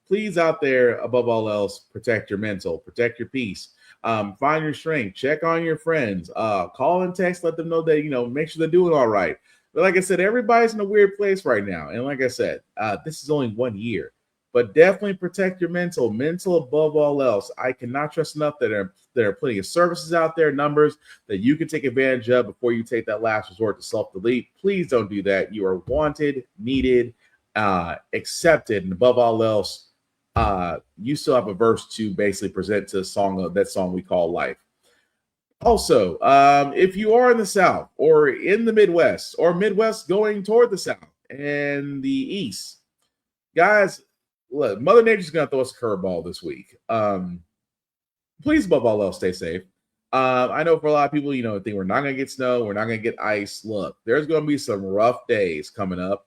please out there, above all else, protect your mental, protect your peace, find your strength, check on your friends, call and text, let them know that, make sure they're doing all right. But like I said, everybody's in a weird place right now. And like I said, this is only 1 year, but definitely protect your mental above all else. I cannot trust enough that there are plenty of services out there, numbers that you can take advantage of before you take that last resort to self-delete. Please don't do that. You are wanted, needed, accepted, and above all else, you still have a verse to basically present to that song we call life. Also, if you are in the South or in the Midwest or Midwest going toward the South and the East, guys, look, Mother Nature's gonna throw us a curveball this week. Please, above all else, stay safe. I know for a lot of people, think we're not gonna get snow, we're not gonna get ice. Look, there's gonna be some rough days coming up.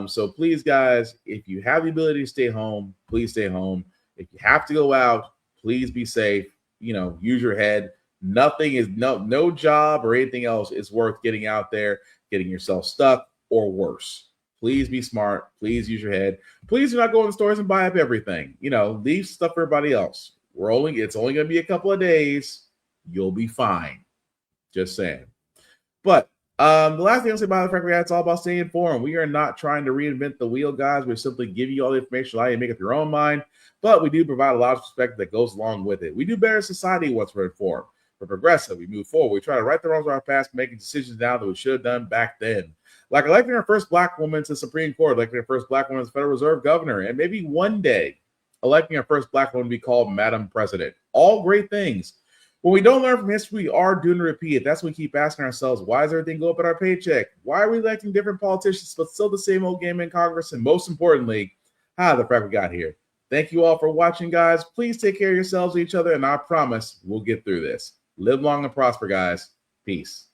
So please, guys, if you have the ability to stay home, please stay home. If you have to go out, please be safe. Use your head. Nothing is no job or anything else is worth getting out there, getting yourself stuck or worse. Please be smart. Please use your head. Please do not go in the stores and buy up everything. Leave stuff for everybody else. It's only going to be a couple of days. You'll be fine. Just saying. But the last thing I'll say about the Frack, it's all about staying informed. We are not trying to reinvent the wheel, guys. We're simply giving you all the information, allow you to make up your own mind. But we do provide a lot of perspective that goes along with it. We do better in society once we're informed. We're progressive. We move forward. We try to right the wrongs of our past, making decisions now that we should have done back then. Like electing our first Black woman to the Supreme Court, electing our first Black woman as Federal Reserve Governor, and maybe one day electing our first Black woman to be called Madam President. All great things. When we don't learn from history, we are doomed to repeat it. That's when we keep asking ourselves, why does everything go up in our paycheck? Why are we electing different politicians, but still the same old game in Congress? And most importantly, how the Frack we got here. Thank you all for watching, guys. Please take care of yourselves and each other, and I promise we'll get through this. Live long and prosper, guys. Peace.